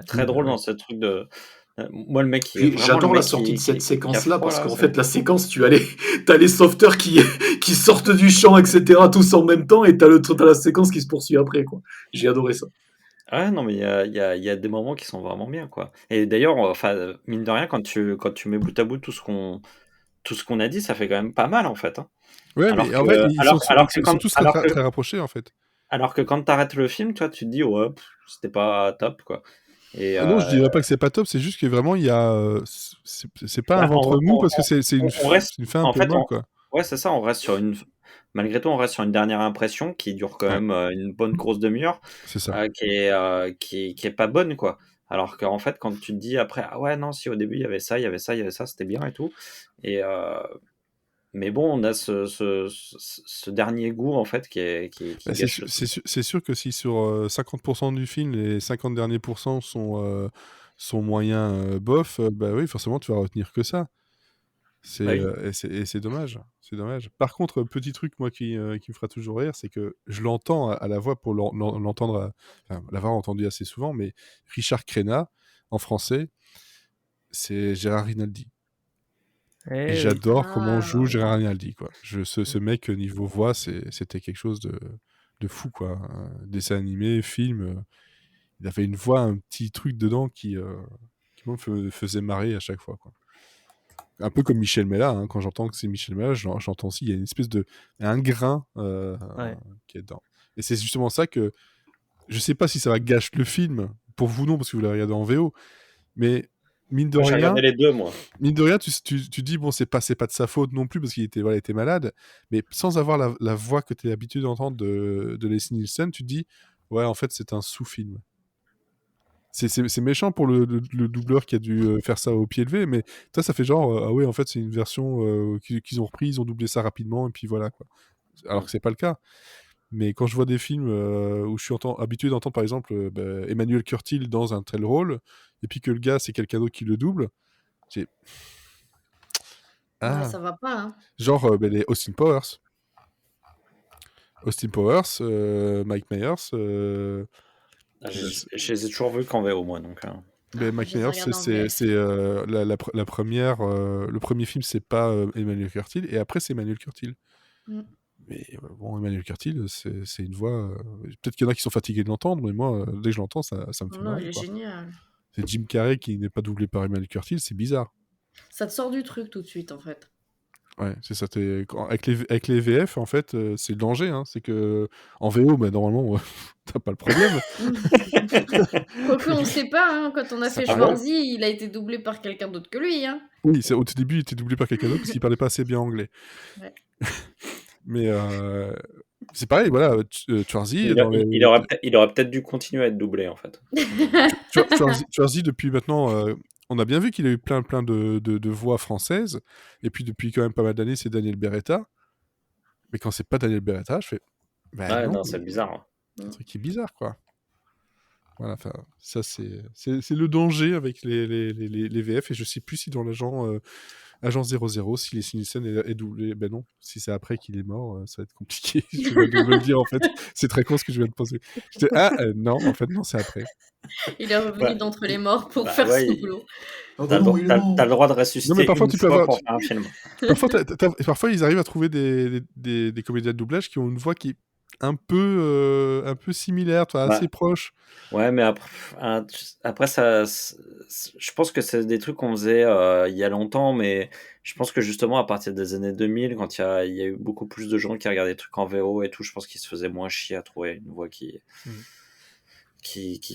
très drôles dans ce truc de... Moi, le mec... J'adore la sortie de cette séquence-là, parce qu'en fait, la séquence, t'as les sauveteurs qui sortent du champ, etc., tous en même temps, et t'as la séquence qui se poursuit après, quoi. J'ai adoré ça. Ouais, non, mais il y a des moments qui sont vraiment bien, quoi. Et d'ailleurs, enfin, mine de rien, quand tu mets bout à bout tout ce qu'on a dit, ça fait quand même pas mal, en fait. Hein. Ouais, mais en fait, ils sont tous très rapprochés, en fait. Alors que quand t'arrêtes le film, toi, tu te dis, ouais, c'était pas top, quoi. Et Non, je dirais pas que c'est pas top, c'est juste que vraiment, il y a. C'est pas un bah, ventre mou parce que c'est on reste, une fin un en peu fait, molle, quoi. ouais, c'est ça, on reste sur malgré tout, on reste sur une dernière impression qui dure quand Ouais, même une bonne grosse demi-heure, c'est ça. qui est pas bonne, quoi. Alors qu'en fait, quand tu te dis après, ah ouais, non, si au début il y avait ça, il y avait ça, il y avait ça, c'était bien et tout. Et, mais bon, on a ce dernier goût, en fait, qui Bah, gâche le truc. c'est sûr que si sur 50% du film, les 50 derniers pourcents sont moyens bof, bah oui, forcément, tu vas retenir que ça. Bah oui. Et c'est dommage. C'est dommage. Par contre, petit truc, moi, qui me fera toujours rire, c'est que je l'entends à la voix pour l'entendre, enfin, l'avoir entendu assez souvent, mais Richard Crenna, en français, c'est Gérard Rinaldi. Et Eh oui. j'adore comment joue Ah, Gérard Rinaldi, quoi. Ce mec, niveau voix, c'était quelque chose de fou, quoi. Dessin animé, film, il avait une voix, un petit truc dedans qui me faisait marrer à chaque fois, quoi. Un peu comme Michel Mella, hein. Quand j'entends que c'est Michel Mella, j'entends aussi, il y a une espèce de... un grain Ouais. qui est dedans. Et c'est justement ça que... Je sais pas si ça va gâcher le film, pour vous non, parce que vous l'avez regardé en VO, mais mine de Moi, j'ai rien... regardé les deux, moi. Mine de rien, tu dis, bon, c'est pas de sa faute non plus, parce qu'il était, voilà, il était malade, mais sans avoir la voix que tu es habitué d'entendre de Leslie Nielsen, tu te dis, ouais, en fait, c'est un sous-film. C'est méchant pour le doubleur qui a dû faire ça au pied levé, mais toi, ça fait genre, ah ouais, en fait, c'est une version qu'ils ont repris, ils ont doublé ça rapidement, et puis voilà, quoi. Alors que c'est pas le cas. Mais quand je vois des films où je suis habitué d'entendre, par exemple, Emmanuel Curtil dans un tel rôle, et puis que le gars, c'est quelqu'un d'autre qui le double, j'ai... ouais, Ah, ça va pas, hein. genre les Austin Powers. Austin Powers, Mike Myers. Je les ai toujours vus qu'en VO, moi, donc. Mike Je les ai Myers, regardés en VF. c'est la première. Le premier film, c'est pas Emmanuel Curtil, et après, c'est Emmanuel Curtil. Mm. Mais bon, Emmanuel Curtil, c'est une voix. Peut-être qu'il y en a qui sont fatigués de l'entendre, mais moi, dès que je l'entends, ça me fait Non, il marrer, est quoi. génial. C'est Jim Carrey qui n'est pas doublé par Emmanuel Curtil, c'est bizarre. Ça te sort du truc tout de suite, en fait. Ouais, c'est ça. Avec les VF, en fait, c'est le danger. Hein. C'est que en VO, bah, normalement, t'as pas le problème. Quoique, on sait pas, hein, quand on a Ça fait paraît. Schwarzy, il a été doublé par quelqu'un d'autre que lui, hein. Oui, au tout début, il était doublé par quelqu'un d'autre parce qu'il parlait pas assez bien anglais. Ouais. Mais c'est pareil, voilà, Schwarzy, Il aurait peut-être dû continuer à être doublé, en fait. Schwarzy, depuis maintenant, on a bien vu qu'il a eu plein de voix françaises. Et puis depuis quand même pas mal d'années, c'est Daniel Beretta. Mais quand c'est pas Daniel Beretta, je fais... Bah Ouais, non, non, c'est bizarre. Hein. c'est un truc qui est bizarre, quoi. Voilà, enfin, ça c'est le danger avec les VF, et je sais plus si dans Agent 00, si les Nielsen est doublé, ben non, si c'est après qu'il est mort, ça va être compliqué. Je viens de me le dire, en fait, c'est très con ce que je viens de penser. Non, en fait non, c'est après. Il est revenu Ouais. d'entre les morts pour Bah faire ouais, son boulot. T'as le droit de ressusciter Non, mais parfois, une tu peux fois avoir- pour faire un film. Parfois ils arrivent à trouver des comédiens de doublage qui ont une voix qui est un peu similaire, toi, Bah, assez proche. ouais, mais après ça, je pense que c'est des trucs qu'on faisait il y a longtemps, mais je pense que justement à partir des années 2000, quand il y a eu beaucoup plus de gens qui regardaient des trucs en VO et tout, je pense qu'ils se faisaient moins chier à trouver une voix qui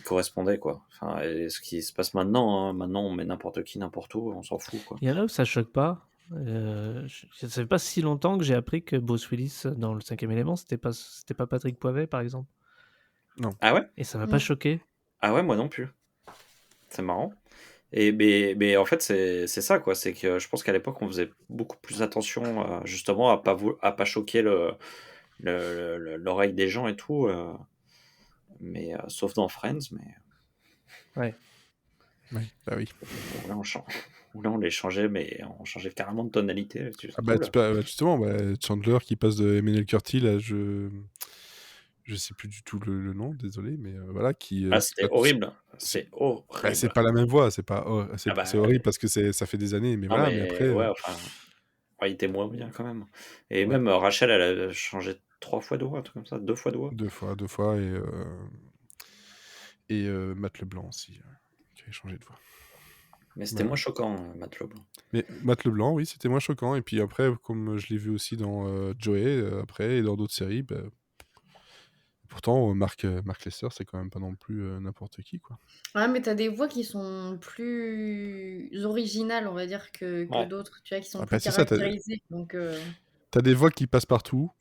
correspondait, quoi. Enfin, et ce qui se passe maintenant, hein, maintenant on met n'importe qui, n'importe où, on s'en fout, quoi. Il y en a où ça choque pas. Ça fait pas si longtemps que j'ai appris que Bruce Willis dans le 5e élément, c'était pas Patrick Poivet, par exemple. Ah ouais? Et ça m'a pas choqué. Ah ouais, moi non plus. C'est marrant. Et mais en fait, c'est ça, quoi. C'est que je pense qu'à l'époque, on faisait beaucoup plus attention, justement, à pas choquer l'oreille des gens et tout. Mais sauf dans Friends, mais Ouais. Oui, bah oui. là, on les changeait, mais on changeait carrément de tonalité. Ah bah, justement, Chandler qui passe de Emmanuel Curtil à je sais plus du tout le nom, désolé, mais voilà, qui... c'était horrible. C'est horrible. c'est pas la même voix, c'est horrible parce que ça fait des années, mais Non, voilà, mais après... ouais, enfin, il était moins bien quand même. Et même Rachel, elle a changé 3 fois de voix, un truc comme ça, 2 fois de voix. Deux fois, et Matt Leblanc aussi, qui avait changé de voix. Mais c'était moins choquant, Matt Leblanc. Mais Matt Leblanc, oui, c'était moins choquant. Et puis après, comme je l'ai vu aussi dans Joey, après, et dans d'autres séries, Pourtant, Mark Lester, c'est quand même pas non plus n'importe qui, quoi. Ouais, mais t'as des voix qui sont plus originales, on va dire, que Ouais. d'autres, tu vois, qui sont Ah plus bah, c'est ça, caractérisées. Donc, t'as des voix qui passent partout,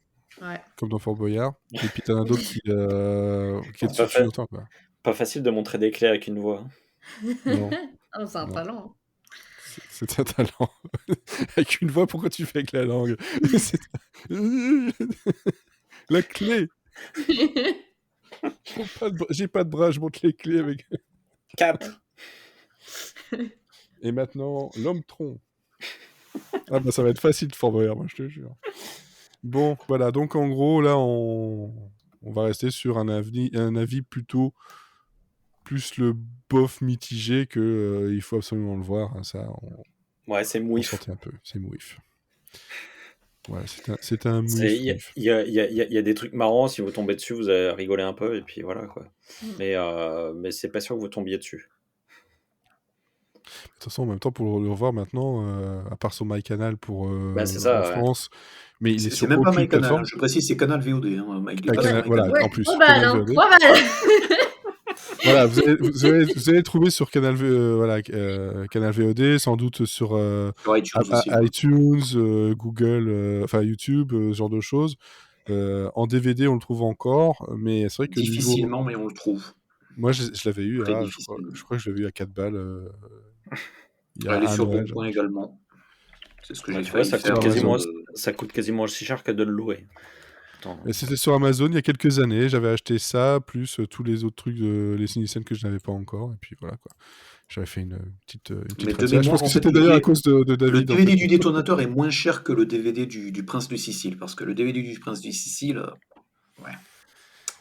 ouais. comme dans Fort Boyard, et puis t'en as d'autres qui est Pas, dessus depuis fa- longtemps, quoi. pas facile de montrer des clés avec une voix. Non, Ah, c'est un non. talent. C'est un talent. Avec une voix, pourquoi tu fais avec la langue? C'est- La clé! J'ai pas de bras, je monte les clés avec... 4. Et maintenant, l'homme tronc. Ah bah ça va être facile de Fort Boyard, moi je te jure. Bon, voilà, donc en gros, là, on va rester sur un avis plutôt plus le bof mitigé que il faut absolument le voir, hein, ça, Ouais, c'est on mouif. sentait un peu, c'est mouif. Ouais, c'est un Il mouif. y a des trucs marrants, si vous tombez dessus, vous allez rigoler un peu, et puis voilà, quoi. Mais c'est pas sûr que vous tombiez dessus. De toute façon, en même temps, pour le revoir maintenant, à part sur MyCanal pour Bah, c'est ça, en ouais. France, mais il est C'est sur même pas aucune MyCanal, plateforme. je précise, c'est Canal VOD. Hein, il est Ah, pas sur Canal- voilà, MyCanal. en plus, 3 balles, Canal hein, VOD. 3 balles. Voilà, vous allez trouver sur Canal VOD, sans doute sur Sur iTunes aussi. iTunes, Google, enfin YouTube, ce genre de choses. En DVD, on le trouve encore, mais c'est vrai que niveau... Difficilement, mais on le trouve. Moi, je l'avais eu, Très je difficile. crois que je l'avais eu à 4 balles. Il y a Elle est un sur Noël. Bon Point également. C'est ce que j'ai Tu vois, failli ça faire. coûte quasiment aussi cher que de le louer. Attends. Et c'était sur Amazon il y a quelques années. J'avais acheté ça, plus tous les autres trucs de les Nielsen que je n'avais pas encore. Et puis voilà, quoi. J'avais fait une petite Mais de razzia. Je mémoire, pense que en fait, c'était d'ailleurs à cause de David. le en DVD fait. du détonateur est moins cher que le DVD du Prince de Sicile. Parce que le DVD du Prince de Sicile, ouais,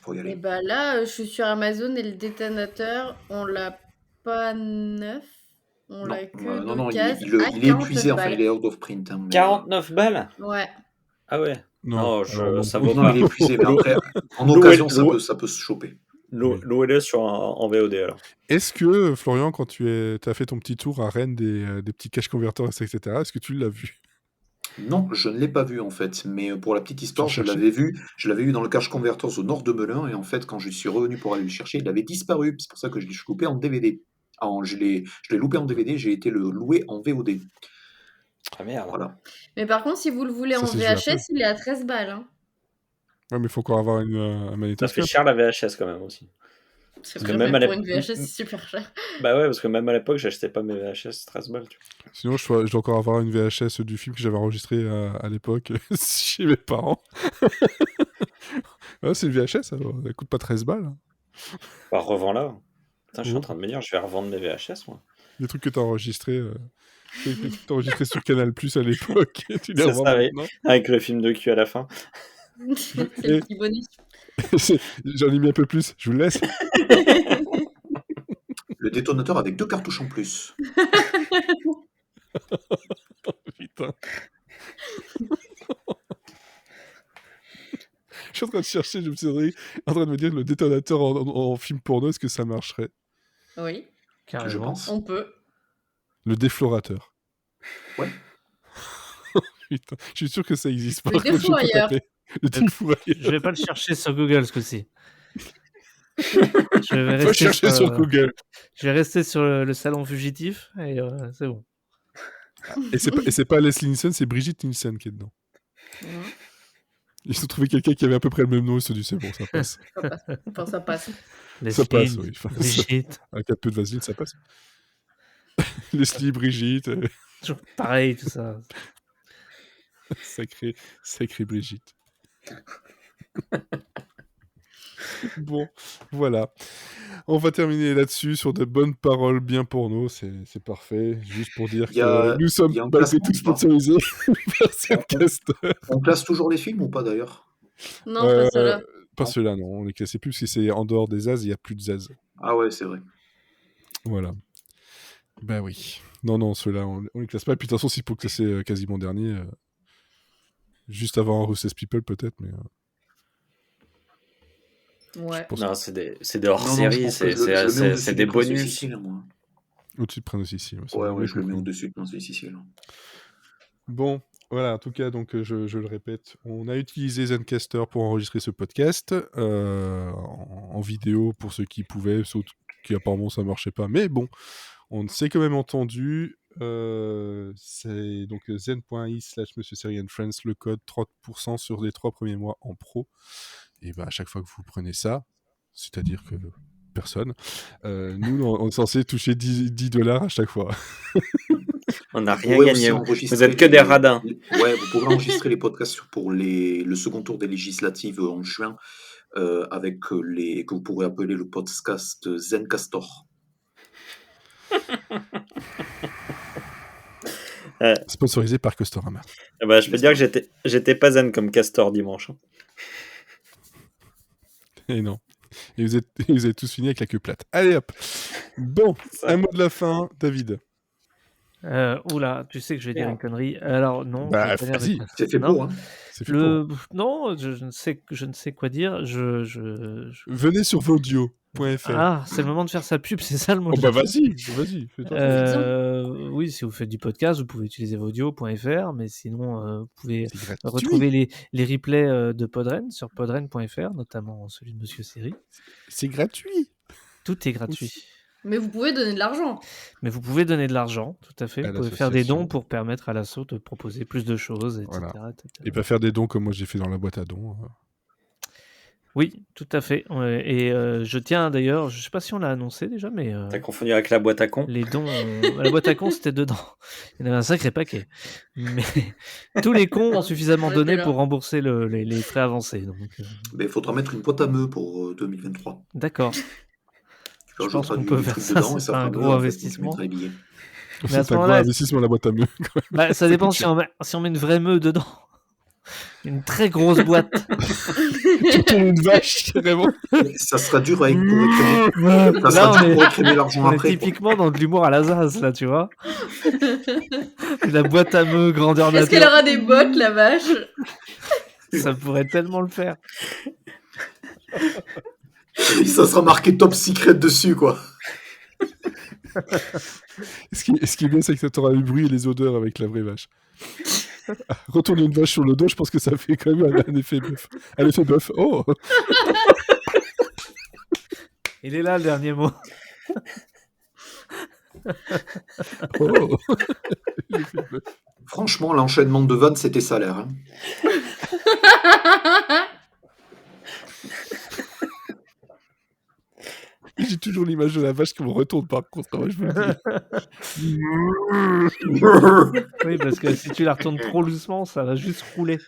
faut y Et aller. bah là, je suis sur Amazon et le détonateur, on l'a pas neuf. On l'a que non, il d'occasion à est épuisé, 49 enfin, il balles. est out of print. Hein, mais, 49 balles? Ouais. Ah ouais. Non, alors, ça non. vaut non, pas. il est épuisé, mais après, en Louer- occasion, louer- ça peut se choper. Louez-le en VOD alors. Est-ce que, Florian, quand tu as fait ton petit tour à Rennes des petits cash converters, etc., est-ce que tu l'as vu? Non, je ne l'ai pas vu en fait, mais pour la petite histoire, Tu je le l'avais vu dans le Cash Converters au nord de Melun, et en fait, quand je suis revenu pour aller le chercher, il avait disparu. C'est pour ça que je l'ai loupé en DVD. Ah, je l'ai loupé en DVD, j'ai été le louer en VOD. Ah merde. Voilà. Mais par contre, si vous le voulez Ça, en c'est joué un peu. VHS, il est à 13 balles. Hein. Ouais, mais il faut encore avoir un Ça fait magnétoscope. cher la VHS quand même aussi. C'est Parce vrai, que même mais à pour une VHS, c'est super cher. Bah ouais, parce que même à l'époque, j'achetais pas mes VHS 13 balles. Tu vois. Sinon, je dois encore avoir une VHS du film que j'avais enregistré à l'époque chez mes parents. Ouais, c'est une VHS, alors. Elle coûte pas 13 balles. Hein. Bah revends-la. Putain, je suis Ouais. en train de me dire, je vais revendre mes VHS moi. Des trucs que t'as enregistrés. Que t'as enregistré sur Canal Plus à l'époque. Tu les C'est revends ça, oui. maintenant. Avec le film de cul à la fin. C'est le petit bonus. J'en ai mis un peu plus. Je vous le laisse. Le détonateur avec 2 cartouches en plus. Putain. Je suis en train de chercher, je me suis en train de me dire le détonateur en film porno, est-ce que ça marcherait? Oui, Je Carrément. pense. on peut. Le déflorateur. Ouais. Putain, je suis sûr que ça existe pas. Le Je vais pas défourailleur. taper. Le défourailleur. Je vais pas le chercher sur Google ce coup-ci. Je vais Faut rester chercher sur Google. Je vais rester sur le salon fugitif et c'est bon. Et c'est pas Leslie Nielsen, c'est Brigitte Nielsen qui est dedans. Mhm. Ils ont trouvé quelqu'un qui avait à peu près le même nom, ils se sont dit c'est bon, ça passe. Enfin, ça passe. Ça passe, Leslie, oui. Enfin, Brigitte, avec un peu de vaseline, ça passe. Leslie, Brigitte, toujours pareil tout ça. sacré Brigitte. Bon, voilà. On va terminer là-dessus sur de bonnes paroles bien porno, c'est parfait. Juste pour dire Il y a- que nous sommes il y a un malgré classement tout ou pas sponsorisés par Setcaster. On classe toujours les films ou pas d'ailleurs? Non, pas cela. Pas ceux-là, non. On les classait plus parce que c'est en dehors des Zaz, il n'y a plus de Zaz. Ah ouais, c'est vrai. Voilà. Ben oui. Non, ceux-là, on les classe pas. Et puis de toute façon, s'il faut classer quasiment dernier, juste avant Russes People peut-être, mais Ouais. je pense Non, c'est des Non, hors-séries, je pense que je le mets au-dessus c'est du des Prince de bonus. Sicile, moi. au-dessus de Prince de Sicile. Ouais, je le mets au-dessus de Prince de Sicile. Bon, Voilà, en tout cas, donc je le répète, on a utilisé Zencaster pour enregistrer ce podcast en vidéo pour ceux qui pouvaient, sauf qui apparemment ça marchait pas. Mais bon, on s'est quand même entendu. C'est donc zen.i/Monsieur Seri and Friends, le code 30% sur les 3 premiers mois en pro. Et à chaque fois que vous prenez ça, c'est-à-dire que personne, nous on est censé toucher $10 à chaque fois. On n'a Vous rien pouvez aussi gagné. Vous enregistrer êtes que des radins. Ouais, vous pouvez enregistrer les podcasts pour le second tour des législatives en juin avec que vous pourrez appeler le podcast Zencastor. Sponsorisé par Custorama. Je peux dire que j'étais pas zen comme Castor dimanche. Et non. Et vous êtes tous finis avec la queue plate. Allez hop. Bon, un mot de la fin, David. Oula, tu sais que je vais dire une connerie. Alors non. Bah, je vais pas dire vas-y. de- C'est fait Non. pour, hein. C'est fait pour. Non, je ne sais quoi dire. Venez sur vodio.fr. Ah, c'est le moment de faire sa pub, c'est ça le mot. Oh de bah la fin. vas-y, fais-toi. Oui, si vous faites du podcast, vous pouvez utiliser vodio.fr, mais sinon, vous pouvez C'est gratuit. retrouver les replays de Podren sur podren.fr, notamment celui de Monsieur Seri. C'est gratuit. Tout est gratuit. Mais vous pouvez donner de l'argent. Mais vous pouvez donner de l'argent, tout à fait. À Vous pouvez faire des l'association. dons pour permettre à l'asso de proposer plus de choses, etc. Voilà. etc. Et pas faire des dons comme moi j'ai fait dans la boîte à dons. Oui, tout à fait. Et je tiens d'ailleurs, je sais pas si on l'a annoncé déjà, mais T'as confondu avec la boîte à con. les dons, la boîte à cons c'était dedans. Il y en avait un sacré paquet. Mais tous les cons ont suffisamment On était donné là. pour rembourser les frais avancés. Donc, Mais il faudra mettre une boîte à meux pour 2023. d'accord. Tu Je pense rajouteras qu'on du peut truc faire ça, dedans et c'est ça pas fera un deux, gros en fait, donc tu investissement. mettras les billets. Mais à C'est ce un gros moment-là, investissement la boîte à meux. bah, ça dépend si on met une vraie meule dedans. Une très grosse boîte. Tu tournes une vache, carrément. Ça sera dur pour écrémer. Ça Là, sera on dur est- pour écrémer l'argent On est après. quoi. typiquement dans de l'humour à la Zaz, là, tu vois. La boîte à meux, grandeur Est-ce qu'elle nature. aura des bottes, la vache? Ça pourrait tellement le faire. Et ça sera marqué Top Secret dessus, quoi. Ce qui est bien, c'est que ça aura le bruit et les odeurs avec la vraie vache. Retourner une vache sur le dos, je pense que ça fait quand même un effet bœuf. Un effet bœuf. Oh. Il est là, le dernier mot. Oh. L'effet bœuf. Franchement, l'enchaînement de vannes, c'était salaire. Hein. J'ai toujours l'image de la vache qui me retourne par contre, moi, je vous le dis. Oui, parce que si tu la retournes trop doucement, ça va juste rouler.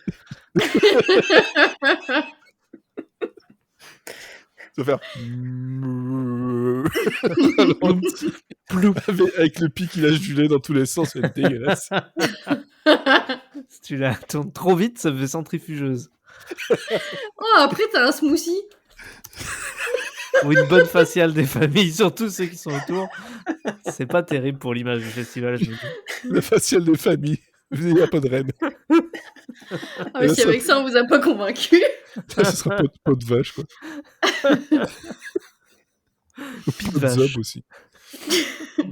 Ça va faire... avec le pic qui lâche du lait dans tous les sens, c'est dégueulasse. Si tu la tournes trop vite, ça fait centrifugeuse. Oh, après, t'as un smoothie. Ou une bonne faciale des familles, surtout ceux qui sont autour. C'est pas terrible pour l'image du festival, je me dis. La faciale des familles. Venez à Podren. Ah, mais si avec ça, on vous a pas convaincu. Ça, ce sera pot de vache, quoi. Pit Pot de vache. zob aussi.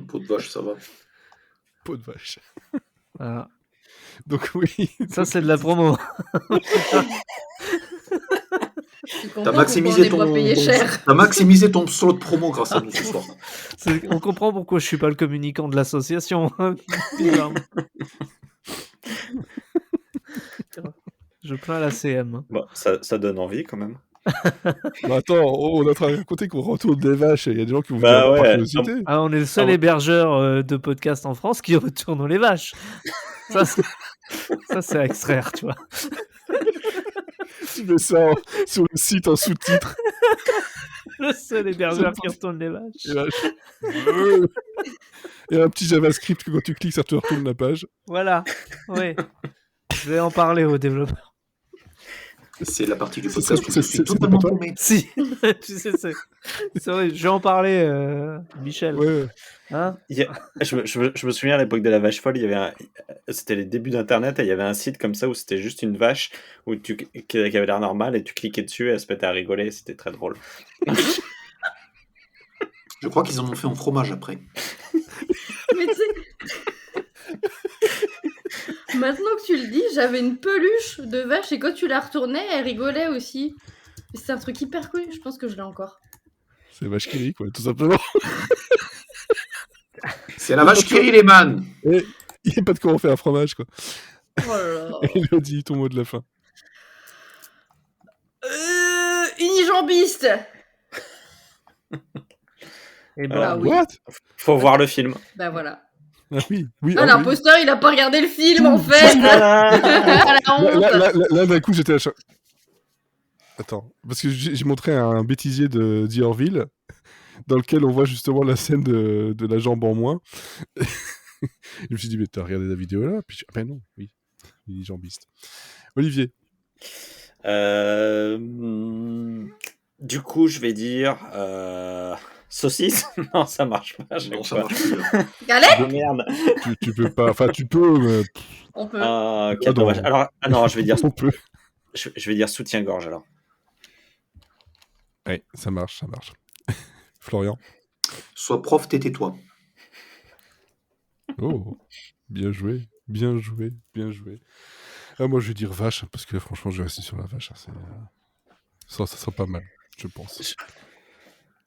Peau de vache, ça va. Pot de vache. Voilà. Donc oui. Ça, c'est de la promo. Tu comprends T'as pourquoi maximisé on est pas payé cher. T'as maximisé ton slot promo grâce à nous ce soir. On comprend pourquoi je suis pas le communicant de l'association. Bizarrement. Je plains la CM. Bon, ça donne envie quand même. Bah, attends, on est en train de raconter qu'on retourne des vaches et il y a des gens qui vont Bah venir par ouais. curiosité. Ah, on est le seul Ah bon. hébergeur de podcast en France qui retourne les vaches. Ça, c'est à extraire, tu vois. Tu mets ça sur le site en sous-titre. Le seul hébergeur qui retourne les vaches. Et, et un petit JavaScript que quand tu cliques, ça te retourne la page. Voilà, oui. Je vais en parler aux développeurs. C'est la partie du C'est- podcast où c'est- je suis c'est totalement pas toi paumé. Si, tu sais, c'est vrai, je vais en parler, Michel. Ouais. Hein Je me souviens à l'époque de la vache folle, il y avait c'était les débuts d'Internet et il y avait un site comme ça où c'était juste une vache qui avait l'air normale et tu cliquais dessus et elle se mettait à rigoler, c'était très drôle. Je crois qu'ils en ont fait en fromage après. Mais tu sais, Maintenant que tu le dis, j'avais une peluche de vache et quand tu la retournais, elle rigolait aussi. C'est un truc hyper cool, je pense que je l'ai encore. C'est vache qui rit, quoi, tout simplement. C'est la vache qui rit, les man. Et il n'y a pas de quoi en faire un fromage, quoi. Oh là là. Elodie, ton mot de la fin. Unijambiste. Et Ah ben, oui. What? Faut voir le film. Bah voilà. Ah oui, oui. Ah, ah oui. l'imposteur, il a pas regardé le film en fait. Ah, la honte. Là, d'un coup, j'étais à chaque... Attends, parce que j'ai montré un bêtisier de d'Yorville dans lequel on voit justement la scène de la jambe en moins. Je me suis dit, mais t'as regardé la vidéo là? Puis, ah ben non, oui, il est jambiste. Olivier. Du coup, je vais dire saucisse. Non, ça marche pas. Non, ça marche plus. Galette. Ah, merde. Tu peux pas, enfin tu peux, mais On peut. Ah, Ah, quel non. dommage. Alors, non, je vais dire, on peut. je vais dire soutien-gorge alors. Ouais, ça marche. Florian. Sois prof, tais-toi. Oh, bien joué. Ah, moi, je vais dire vache, parce que franchement, je vais rester sur la vache. Hein, ça sera pas mal, je pense.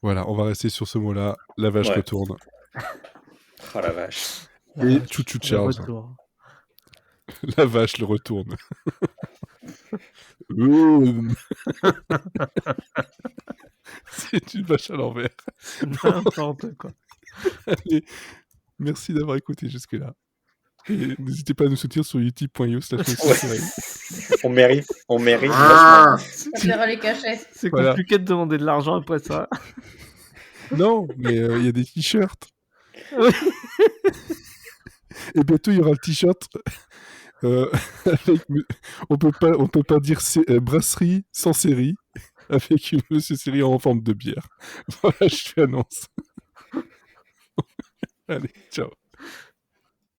Voilà, on va rester sur ce mot-là. La vache Ouais. retourne. Oh la vache. Et chouchou le Charles. retour. La vache le retourne. Ouh. C'est une vache à l'envers. N'importe quoi. Allez, merci d'avoir écouté jusque-là. Et n'hésitez pas à nous soutenir sur utip.io/. On mérite. Ah, Ça fera les cachets. C'est Voilà. compliqué de demander de l'argent après ça. Non, mais il y a des t-shirts. Oui. Et bientôt, il y aura le t-shirt. Avec... on peut pas dire brasserie sans série avec une monsieur série en forme de bière. Voilà, je fais annonce. Allez, ciao.